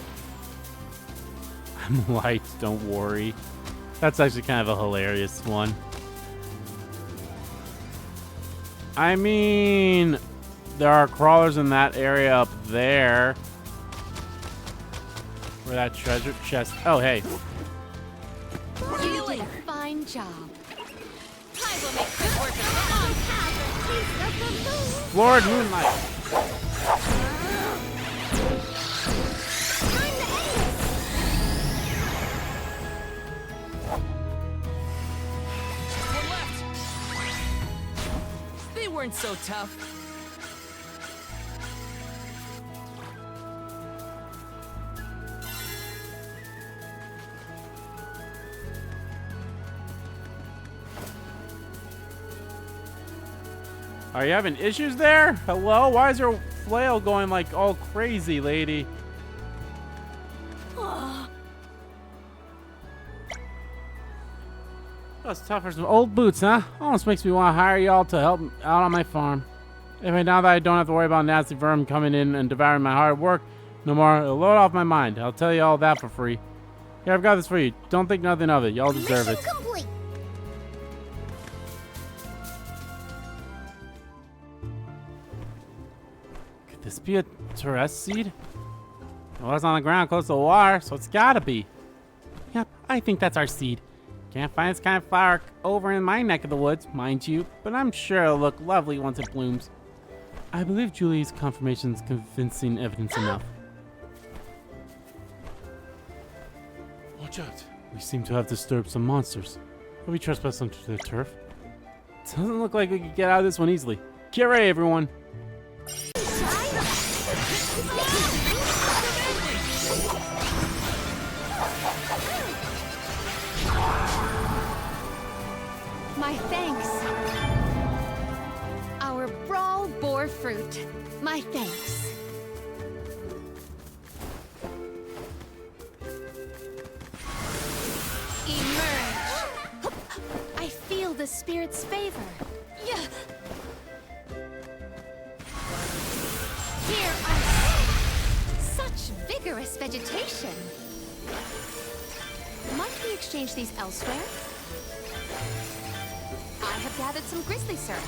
I'm light, don't worry. That's actually kind of a hilarious one. I mean, there are crawlers in that area up there. Where that treasure chest. Oh, hey. You did a fine job. I will make quick work of Lord Moonlight. Just one left. They weren't so tough. Are you having issues there? Hello? Why is your flail going like all crazy, lady? That's tough for some old boots, huh? Almost makes me want to hire y'all to help out on my farm. Anyway, now that I don't have to worry about nasty vermin coming in and devouring my hard work no more, it'll load off my mind. I'll tell you all that for free. Here, I've got this for you. Don't think nothing of it. Y'all deserve it. Mission complete. Could this be a Torres seed? Well, it's on the ground close to the water, so it's gotta be. Yep, I think that's our seed. Can't find this kind of flower over in my neck of the woods, mind you, but I'm sure it'll look lovely once it blooms. I believe Julie's confirmation is convincing evidence enough. Watch out. We seem to have disturbed some monsters. Have we trespassed onto their turf? Doesn't look like we could get out of this one easily. Get ready, everyone. My thanks. Our brawl bore fruit. My thanks. Emerge. I feel the spirit's favor. Here are such vigorous vegetation. Might we exchange these elsewhere? I have gathered some grizzly syrup.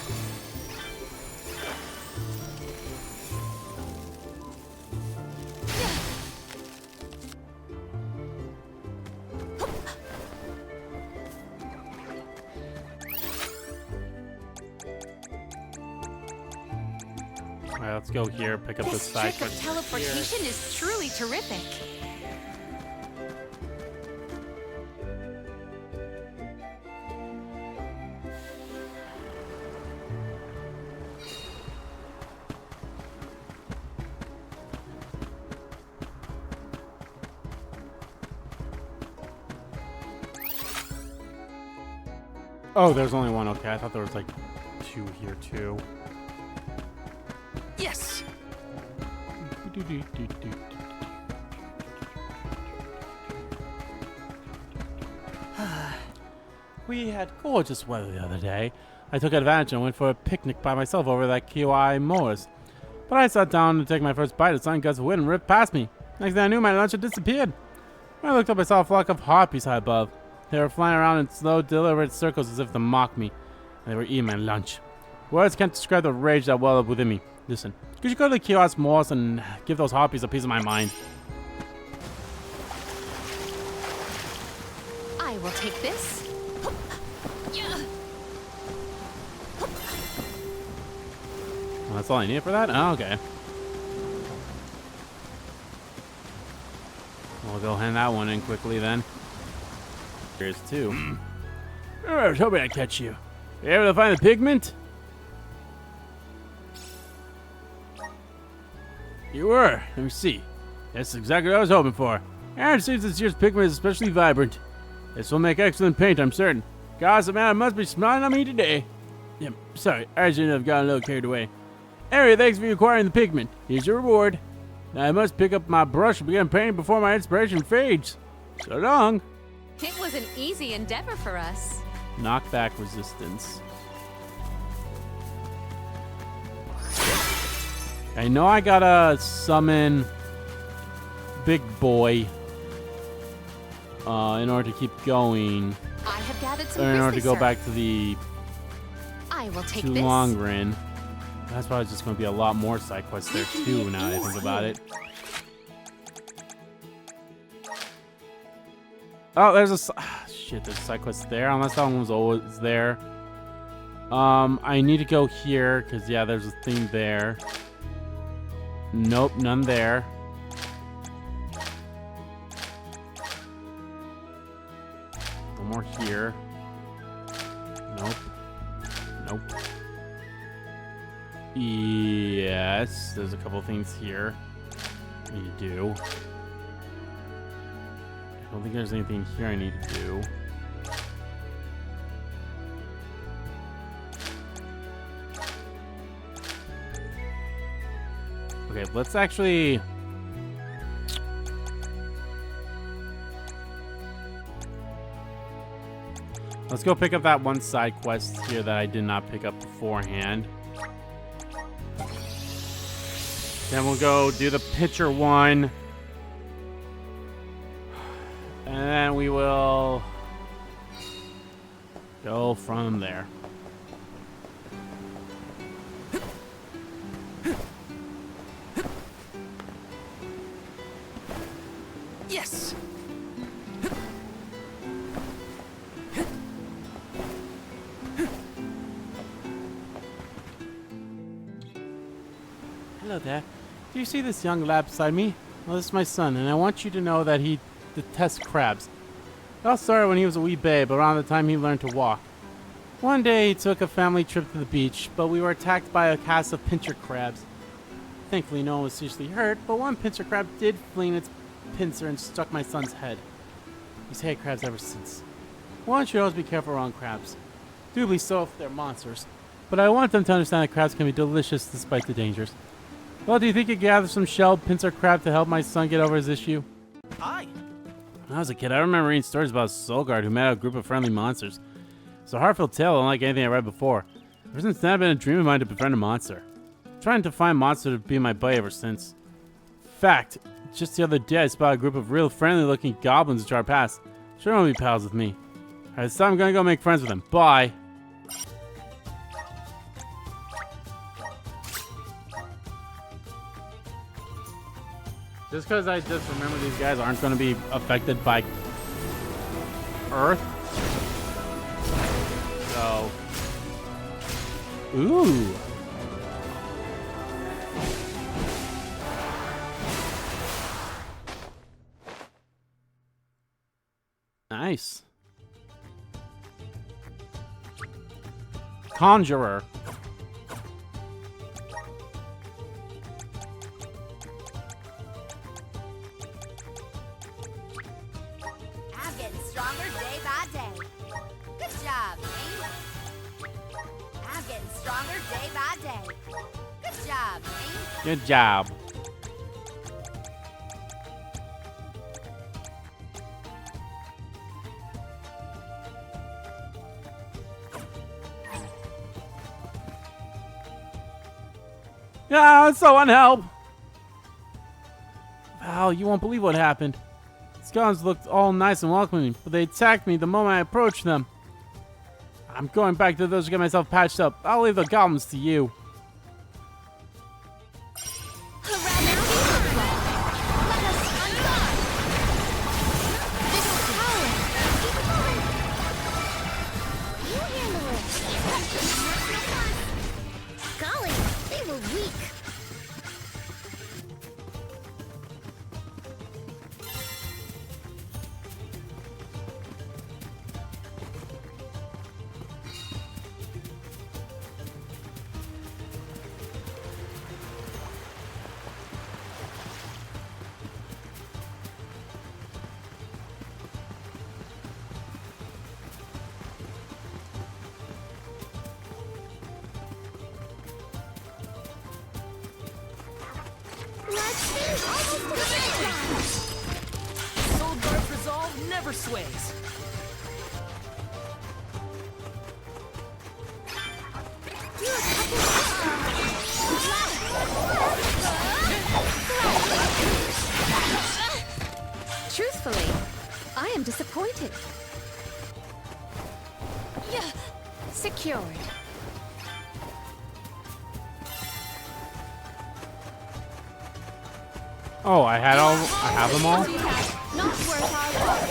Alright, let's go here, pick up the This side trick of quest teleportation is truly terrific. Oh, there's only one. Okay, I thought there was like two here too. Yes. We had gorgeous weather the other day. I took advantage and went for a picnic by myself over that Kiwai moors. But I sat down to take my first bite, a sudden gust of wind ripped past me. Next thing I knew, my lunch had disappeared. When I looked up, I saw a flock of harpies high above. They were flying around in slow, deliberate circles as if to mock me. And they were eating my lunch. Words can't describe the rage that welled up within me. Listen, could you go to the kiosk malls and give those harpies a piece of my mind? I will take this. Well, that's all I need for that? Oh, okay. We'll go hand that one in quickly then. Here's two. I was hoping I'd catch you. You able to find the pigment? You were. Let me see. That's exactly what I was hoping for. And it seems this year's pigment is especially vibrant. This will make excellent paint, I'm certain. Gosh, the man must be smiling at me today. Yep, sorry, I shouldn't have gotten a little carried away. Anyway, thanks for acquiring the pigment. Here's your reward. Now I must pick up my brush and begin painting before my inspiration fades. So long. It was an easy endeavor for us. Knockback resistance. I know I gotta summon Big Boy in order to keep going. I have gathered some Or in order to grizzly go back to the I will take this. Longren. That's probably just going to be a lot more side quests there too. Now that I think about it. Oh, there's a shit. There's a side quest there. Unless that one was always there. I need to go here because yeah, there's a thing there. Nope, none there. One more here. Nope. Nope. Yes, there's a couple things here I need to do. I don't think there's anything here I need to do. Okay, let's actually... Let's go pick up that one side quest here that I did not pick up beforehand. Then we'll go do the pitcher one. And then we will go from there. Yes! Hello there. Do you see this young lad beside me? Well, this is my son, and I want you to know that he detests crabs. It all started when he was a wee babe, around the time he learned to walk. One day, he took a family trip to the beach, but we were attacked by a cast of pincher crabs. Thankfully, no one was seriously hurt, but one pincher crab did fling its pincer and struck my son's head. He's hated crabs ever since. One should always be careful around crabs. Doubly so if they're monsters. But I want them to understand that crabs can be delicious despite the dangers. Well, do you think you could gather some shelled pincer crab to help my son get over his issue? Aye. When I was a kid, I remember reading stories about a soul guard who met a group of friendly monsters. It's a heartfelt tale unlike anything I read before. Ever since then, I've been a dream of mine to befriend a monster. I'm trying to find a monster to be my buddy ever since. Fact, just the other day, I spotted a group of real friendly-looking goblins which are past. Sure won't be pals with me. Alright, so I'm gonna go make friends with them. Bye. Just because I just remember these guys aren't going to be affected by Earth. So. Ooh. Nice. Conjurer. I'm getting stronger day by day. Good job, Maine. I'm getting stronger day by day. Good job, Maine. Good job. Yeah, someone help! Val, you won't believe what happened. These goblins looked all nice and welcoming, but they attacked me the moment I approached them. I'm going back to those to get myself patched up. I'll leave the goblins to you. Golly, they were weak. Soulguard's resolve never sways. Truthfully, I am disappointed. Secured. Oh, I have them all? Not worth our while.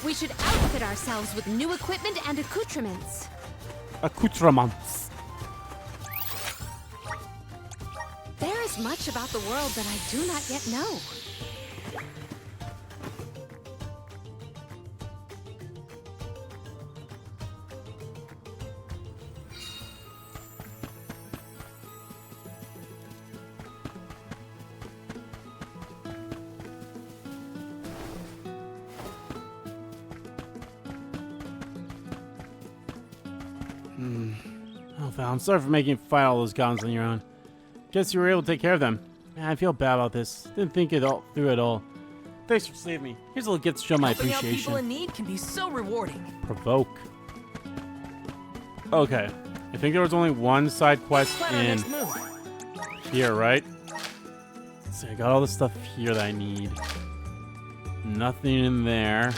We should outfit ourselves with new equipment and accoutrements. Accoutrements. There is much about the world that I do not yet know. Oh, Val, I'm sorry for making you fight all those goblins on your own. Guess you were able to take care of them. Man, I feel bad about this. Didn't think it all through at all. Thanks for saving me. Here's a little gift to show my Helping out appreciation. people in need can be so rewarding. Provoke. Okay. I think there was only one side quest Plan our in next move. here, right? So I got all the stuff here that I need. Nothing in there. I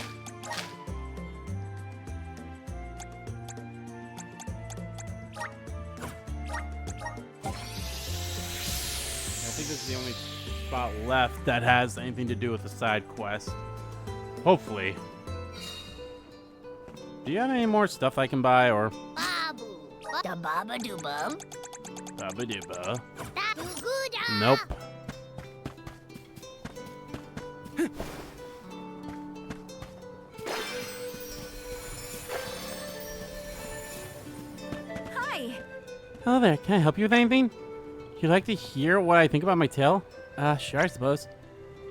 think this is the only spot left that has anything to do with the side quest. Hopefully. Do you have any more stuff I can buy, or? Babu. Da baba do bum. Babba-dibba. Good. Nope. Hi. Hello there, can I help you with anything? You'd like to hear what I think about my tail? Sure, I suppose.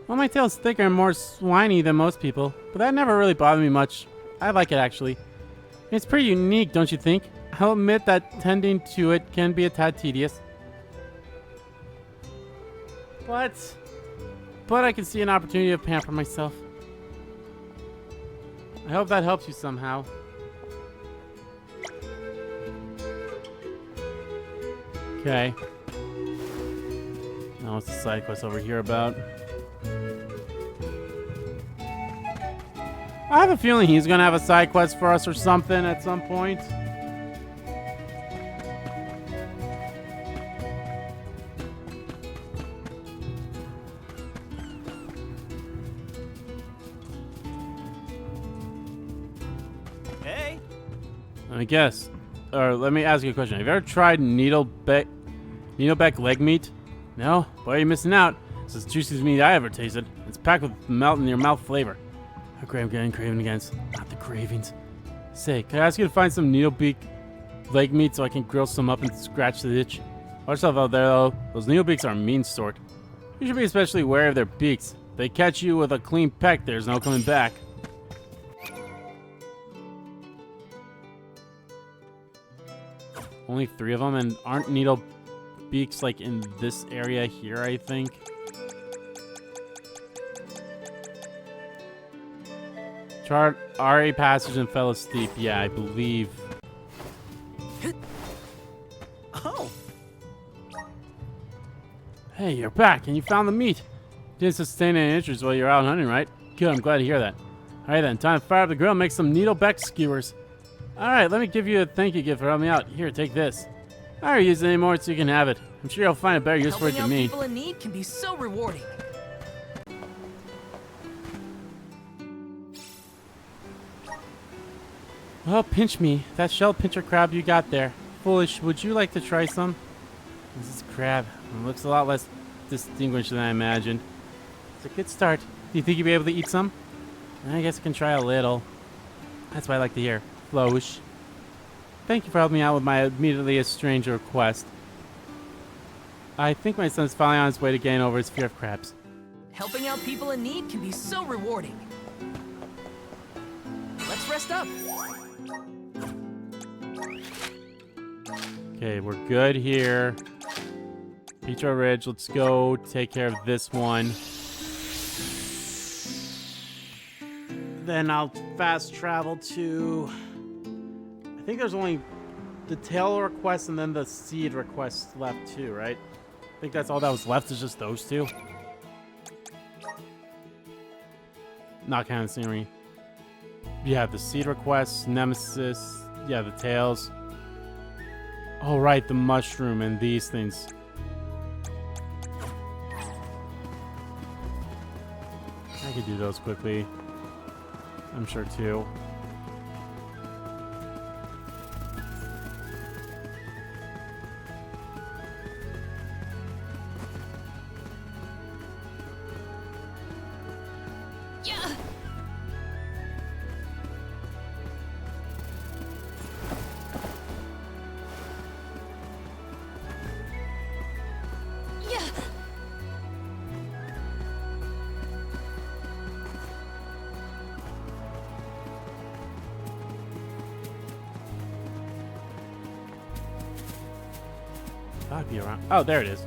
Well, my tail's thicker and more swiny than most people, but that never really bothered me much. I like it, actually. It's pretty unique, don't you think? I'll admit that tending to it can be a tad tedious. But I can see an opportunity to pamper myself. I hope that helps you somehow. Okay. Now what's the side quest over here about? I have a feeling he's gonna have a side quest for us or something at some point. Hey. Let me guess. Or let me ask you a question. Have you ever tried needleback leg meat? No? Boy, you're missing out. It's the juiciest meat I ever tasted. It's packed with melt in your mouth flavor. How great I'm getting craving against. Not the cravings. Say, can I ask you to find some needlebeak leg meat so I can grill some up and scratch the itch? Watch yourself out there, though. Those needlebeaks are a mean sort. You should be especially wary of their beaks. If they catch you with a clean peck, there's no coming back. Only 3 of them, and aren't needle beaks like in this area here, I think? Chart RA passage and fell asleep. Yeah, I believe. Oh. Hey, you're back, and you found the meat. Didn't sustain any interest while you're out hunting, right? Good, I'm glad to hear that. Alright then, time to fire up the grill and make some needleback skewers. Alright, let me give you a thank you gift for helping me out. Here, take this. I don't use it anymore, so you can have it. I'm sure you'll find a better use for it than me. Helping out people in need can be so rewarding. Well, pinch me. That shell pincher crab you got there. Foolish, would you like to try some? This is crab. It looks a lot less distinguished than I imagined. It's a good start. Do you think you'll be able to eat some? I guess I can try a little. That's what I like to hear. Flowish. Thank you for helping me out with my immediately estranged request. I think my son's finally on his way to getting over his fear of crabs. Helping out people in need can be so rewarding. Let's rest up. Okay, we're good here. Petro Ridge, let's go take care of this one. Then I'll fast travel to... I think there's only the tail request and then the seed request left too, right? I think that's all that was left is just those two. Not counting the scenery. Yeah, the seed requests, Nemesis, yeah, the tails. Oh, right, the mushroom and these things. I could do those quickly. I'm sure too. I'd be around. Oh, there it is.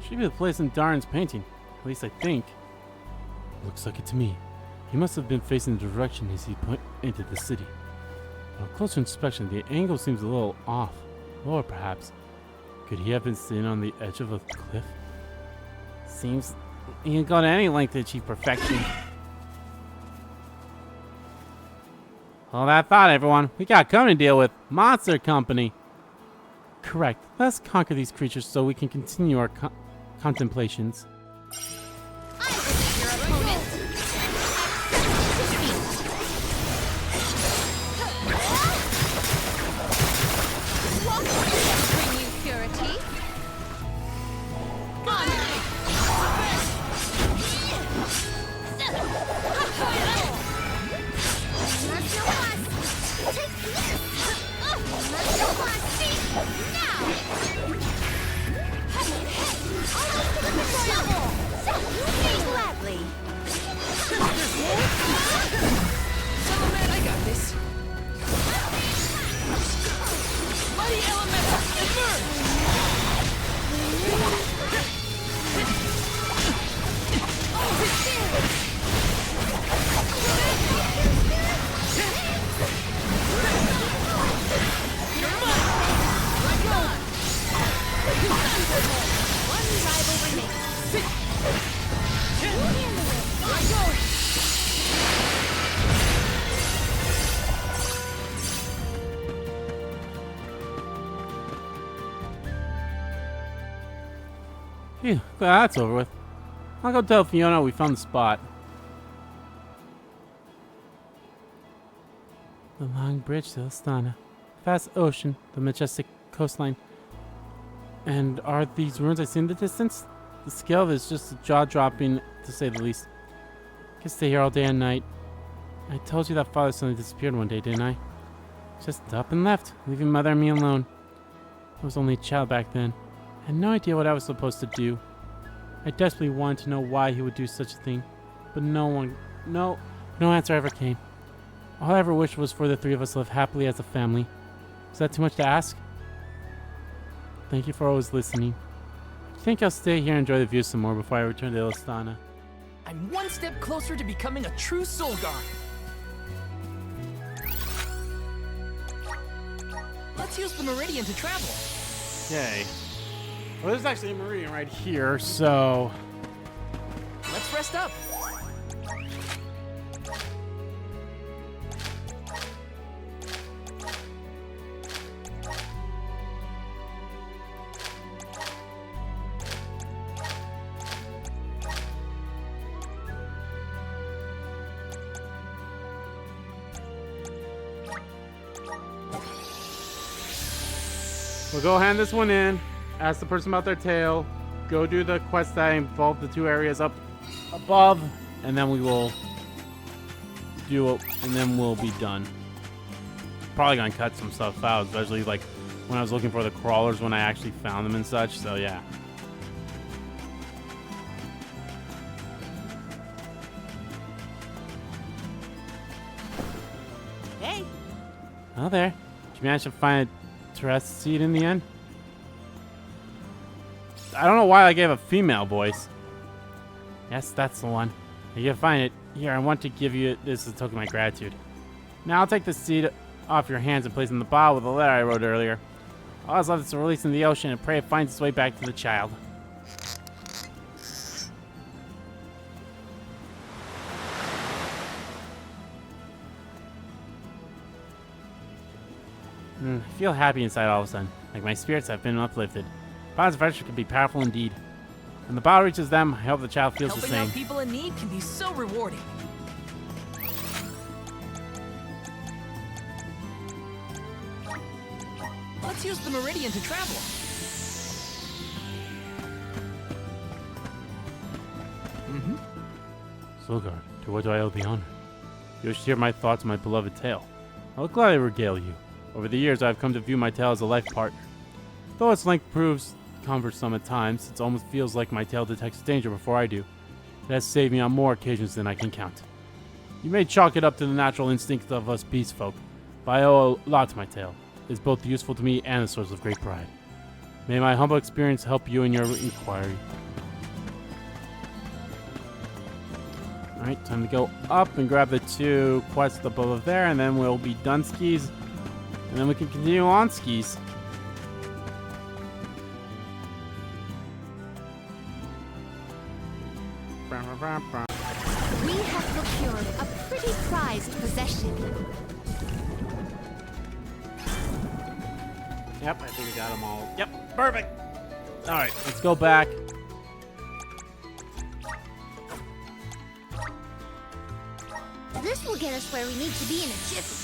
Should be the place in Darren's painting. At least I think. Looks like it to me. He must have been facing the direction as he entered the city. On closer inspection, the angle seems a little off. Lower, perhaps. Could he have been sitting on the edge of a cliff? Seems he ain't gone any length to achieve perfection. Hold that thought, everyone. We got company to deal with. Monster Company. Correct. Let's conquer these creatures so we can continue our contemplations. I will be your opponent. What will bring you purity? Gladly. I got this. Mighty Elemental, emerge! One rival remains. Phew, glad that's over with. I'll go tell Fiona we found the spot. The long bridge to Astana. Vast ocean, the majestic coastline. And are these ruins I see in the distance? The scale of it is just jaw-dropping, to say the least. Could stay here all day and night. I told you that father suddenly disappeared one day, didn't I? Just up and left, leaving Mother and me alone. I was only a child back then. I had no idea what I was supposed to do. I desperately wanted to know why he would do such a thing, but no answer ever came. All I ever wished was for the three of us to live happily as a family. Is that too much to ask? Thank you for always listening. I think I'll stay here and enjoy the view some more before I return to Ilistana. I'm one step closer to becoming a true soul guard. Let's use the meridian to travel. Okay. Well, there's actually a meridian right here, so... Let's rest up. We'll go hand this one in, ask the person about their tail, go do the quest that involve the 2 areas up above, and then we will do it, and then we'll be done. Probably gonna cut some stuff out, especially like when I was looking for the crawlers when I actually found them and such, so yeah. Hey, Oh, there. Did you manage to find a Terrestrial seed in the end? I don't know why I gave a female voice. Yes, that's the one. If you can find it, here, I want to give you this as a token of my gratitude. Now I'll take the seed off your hands and place it in the bottle with the letter I wrote earlier. All that's left is to release in the ocean and pray it finds its way back to the child. I feel happy inside all of a sudden, like my spirits have been uplifted. Bonds of friendship can be powerful indeed. When the bottle reaches them, I hope the child feels the Helping same. out people in need can be so rewarding. Let's use the meridian to travel. Solgar, to what do I owe the honor? You should hear my thoughts on my beloved tale. I'll gladly regale you. Over the years, I've come to view my tale as a life partner. Though its length proves cumbersome at times, it almost feels like my tale detects danger before I do. It has saved me on more occasions than I can count. You may chalk it up to the natural instinct of us beast folk, but I owe a lot to my tale. It is both useful to me and a source of great pride. May my humble experience help you in your inquiry. Alright, time to go up and grab the 2 quests above there, and then we'll be done skis. And then we can continue on skis. We have procured a pretty prized possession. Yep, I think we got them all. Yep, perfect. All right, let's go back. This will get us where we need to be in a jiffy.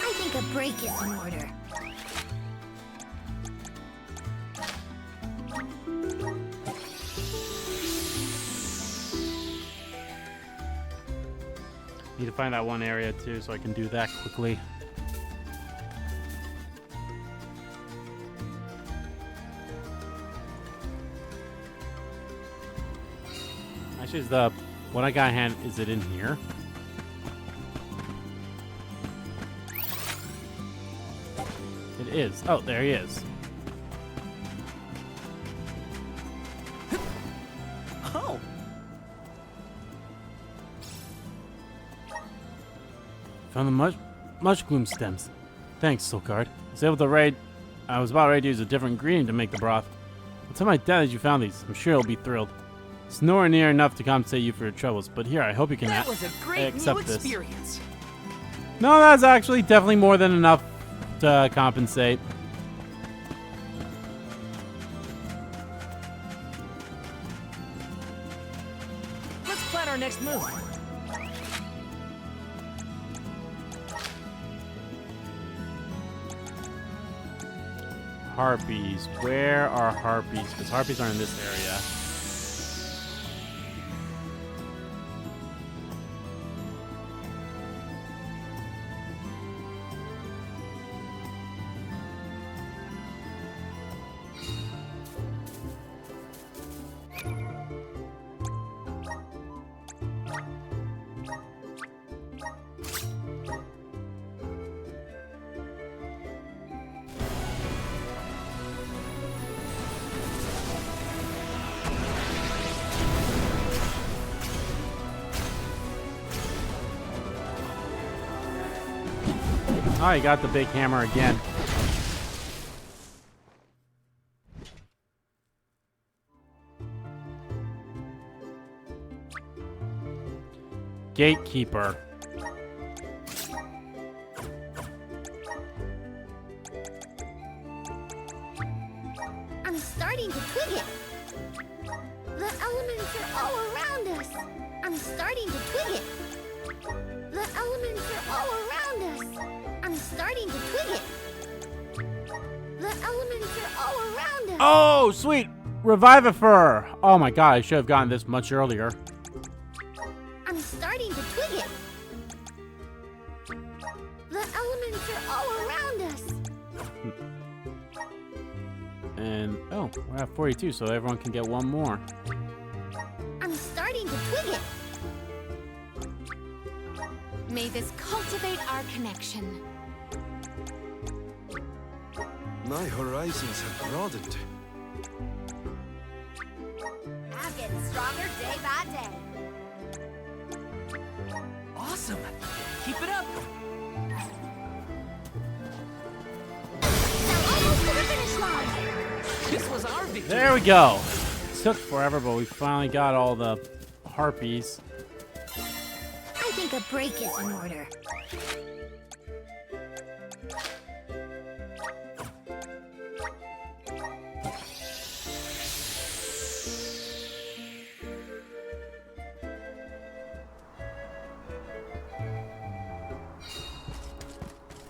I think a break is in order. Need to find that one area too, so I can do that quickly. Actually, is the what I got in hand, is it in here? It is. Oh, there he is. oh, Found the mushroom stems. Thanks, Silkard. I was about ready to use a different ingredient to make the broth. I'll tell my dad that you found these. I'm sure he'll be thrilled. It's nowhere near enough to compensate you for your troubles, but here, I hope you can That was a great new accept this. experience. No, that's actually definitely more than enough to compensate. Let's plan our next move. Harpies. Where are harpies? Because harpies are in this area. Oh, he got the big hammer again. Gatekeeper. I'm starting to twig it. The elements are all around us. I'm starting to twig it. The elements are all around us. I'm starting to twig it. The elements are all around us. Oh, sweet! Revivifer! Oh my god, I should have gotten this much earlier. I'm starting to twig it. The elements are all around us. And, oh, we're at 42, so everyone can get one more. I'm starting to twig it. May this cultivate our connection. My horizons have broadened. I'm getting stronger day by day. Awesome. Keep it up. Now almost to the finish line. This was our victory. There we go. It took forever, but we finally got all the harpies. I think a break is in order.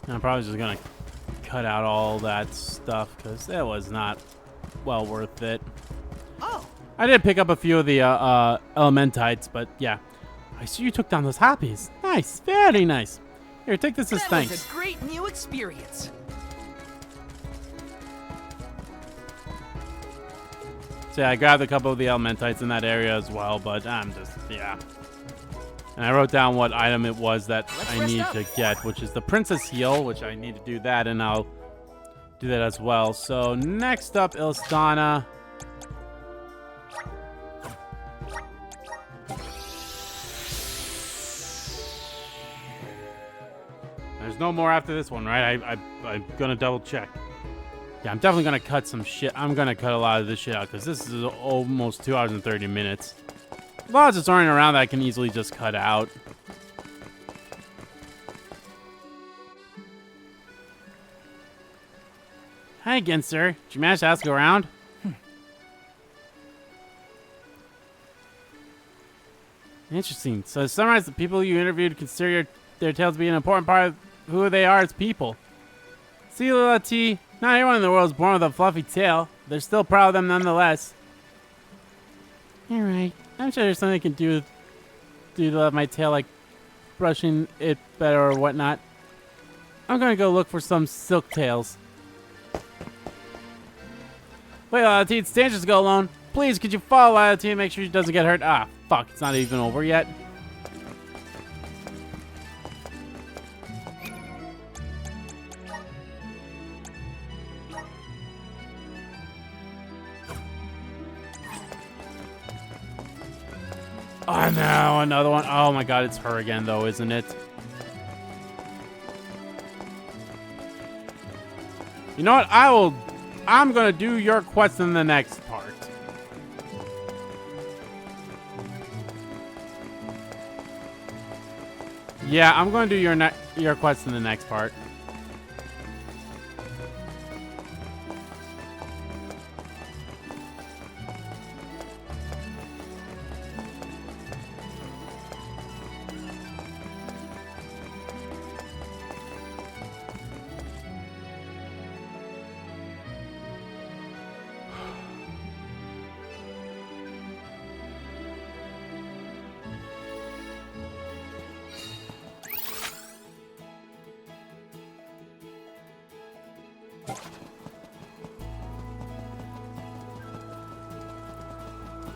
I'm probably just gonna cut out all that stuff because it was not well worth it. Oh, I did pick up a few of the elementites, but yeah. I see you took down those hoppies. Nice, very nice. Here, take this as That thanks. was a great new experience. So yeah, I grabbed a couple of the elementites in that area as well, but I'm just, yeah. And I wrote down what item it was that I rest need up. to get, which is the Princess Heal, which I need to do that, and I'll do that as well. So next up, Ilstana. There's no more after this one, right? I'm gonna double check. Yeah, I'm definitely gonna cut some shit. I'm gonna cut a lot of this shit out because this is almost 2 hours and 30 minutes. Lots of throwing around that I can easily just cut out. Hi again, sir. Did you manage to ask around? Interesting. So to summarize, the people you interviewed consider their tales to be an important part of who they are as people. See, Lila T, not everyone in the world is born with a fluffy tail. They're still proud of them nonetheless. Alright. I'm sure there's something I can do to my tail, like brushing it better or whatnot. I'm gonna go look for some silk tails. Wait, Lila T, it's dangerous to go alone. Please, could you follow Lila T and make sure she doesn't get hurt? Ah, fuck, it's not even over yet. Oh no, another one. Oh my god, it's her again though, isn't it? You know what? I'm gonna do your quest in the next part. Yeah, I'm gonna do your quest in the next part.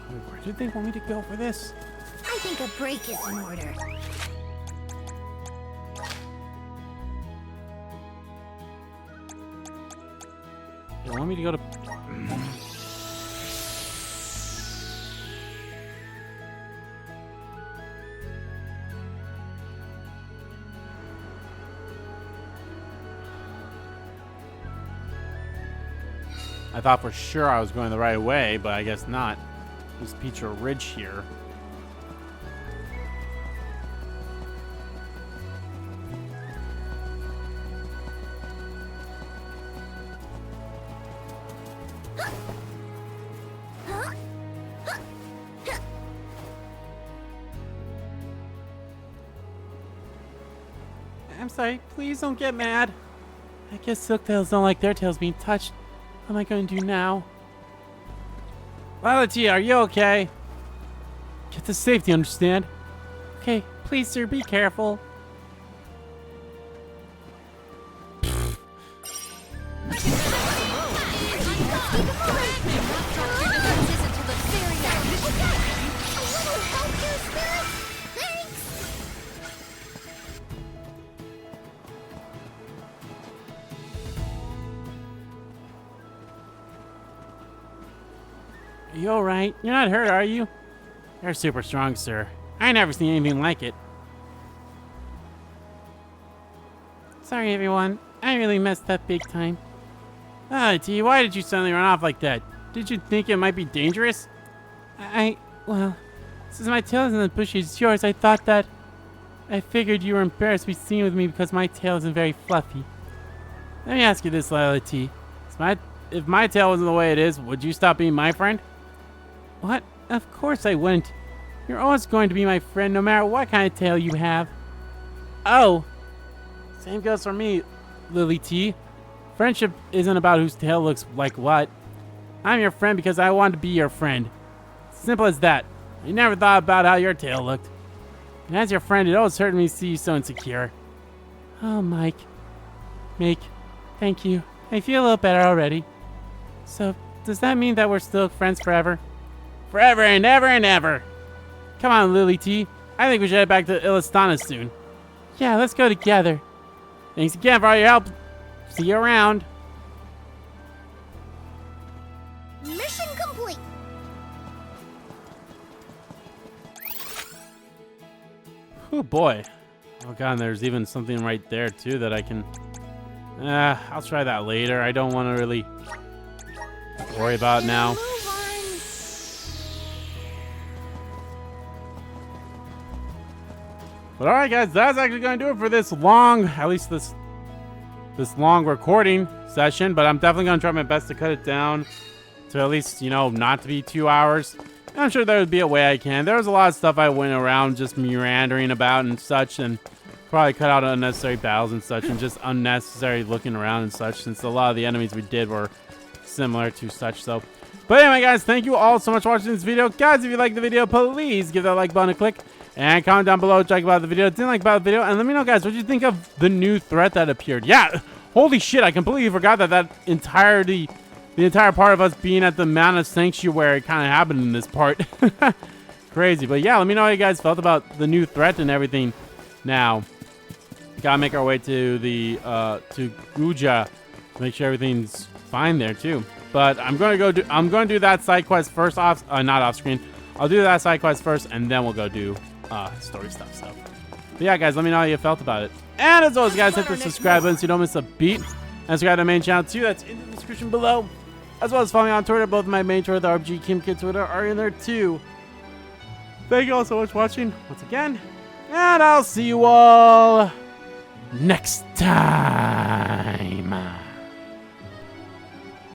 Where did they want me to go for this? I think a break is in order. They want me to go to... I thought for sure I was going the right way, but I guess not. There's Petra Ridge here. I'm sorry, please don't get mad. I guess Silktails don't like their tails being touched. What am I going to do now? Lilith, are you okay? Get to safety, understand? Okay, please, sir, be careful. Are you alright? You're not hurt, are you? You're super strong, sir. I never seen anything like it. Sorry, everyone. I really messed up big time. T, why did you suddenly run off like that? Did you think it might be dangerous? Well, since my tail is in the bushes, it's yours. I thought that... I figured you were embarrassed to be seen with me because my tail isn't very fluffy. Let me ask you this, Lila T. If my tail wasn't the way it is, would you stop being my friend? What? Of course I wouldn't. You're always going to be my friend no matter what kind of tail you have. Oh. Same goes for me, Lily T. Friendship isn't about whose tail looks like what. I'm your friend because I want to be your friend. Simple as that. I never thought about how your tail looked. And as your friend, it always hurt me to see you so insecure. Oh, Mike. Thank you. I feel a little better already. So, does that mean that we're still friends forever? Forever and ever and ever. Come on, Lily T. I think we should head back to Illistana soon. Yeah, let's go together. Thanks again for all your help. See you around. Mission complete. Oh boy. Oh god, and there's even something right there too that I can... I'll try that later. I don't want to really worry about it now. But alright guys, that's actually going to do it for this long, at least this long recording session. But I'm definitely going to try my best to cut it down to at least, you know, not to be 2 hours. And I'm sure there would be a way I can. There was a lot of stuff I went around just meandering about and such, and probably cut out unnecessary battles and such, and just unnecessary looking around and such, since a lot of the enemies we did were similar to such. So, but anyway guys, thank you all so much for watching this video. Guys, if you liked the video, please give that like button a click. And comment down below what you like about the video, didn't like about the video, and let me know, guys, what you think of the new threat that appeared. Yeah, holy shit, I completely forgot that the entire part of us being at the Mount of Sanctuary kind of happened in this part. Crazy, but yeah, let me know how you guys felt about the new threat and everything. Now, gotta make our way to the to Guja, make sure everything's fine there too. But I'm going to do that side quest first not off screen. I'll do that side quest first, and then we'll go do story stuff. So, but yeah, guys, let me know how you felt about it. And as always, guys, hit the subscribe button so you don't miss a beat. And subscribe to the main channel too. That's in the description below. As well as follow me on Twitter. Both my main Twitter, the RBG Kim Kid Twitter, are in there too. Thank you all so much for watching once again, and I'll see you all next time.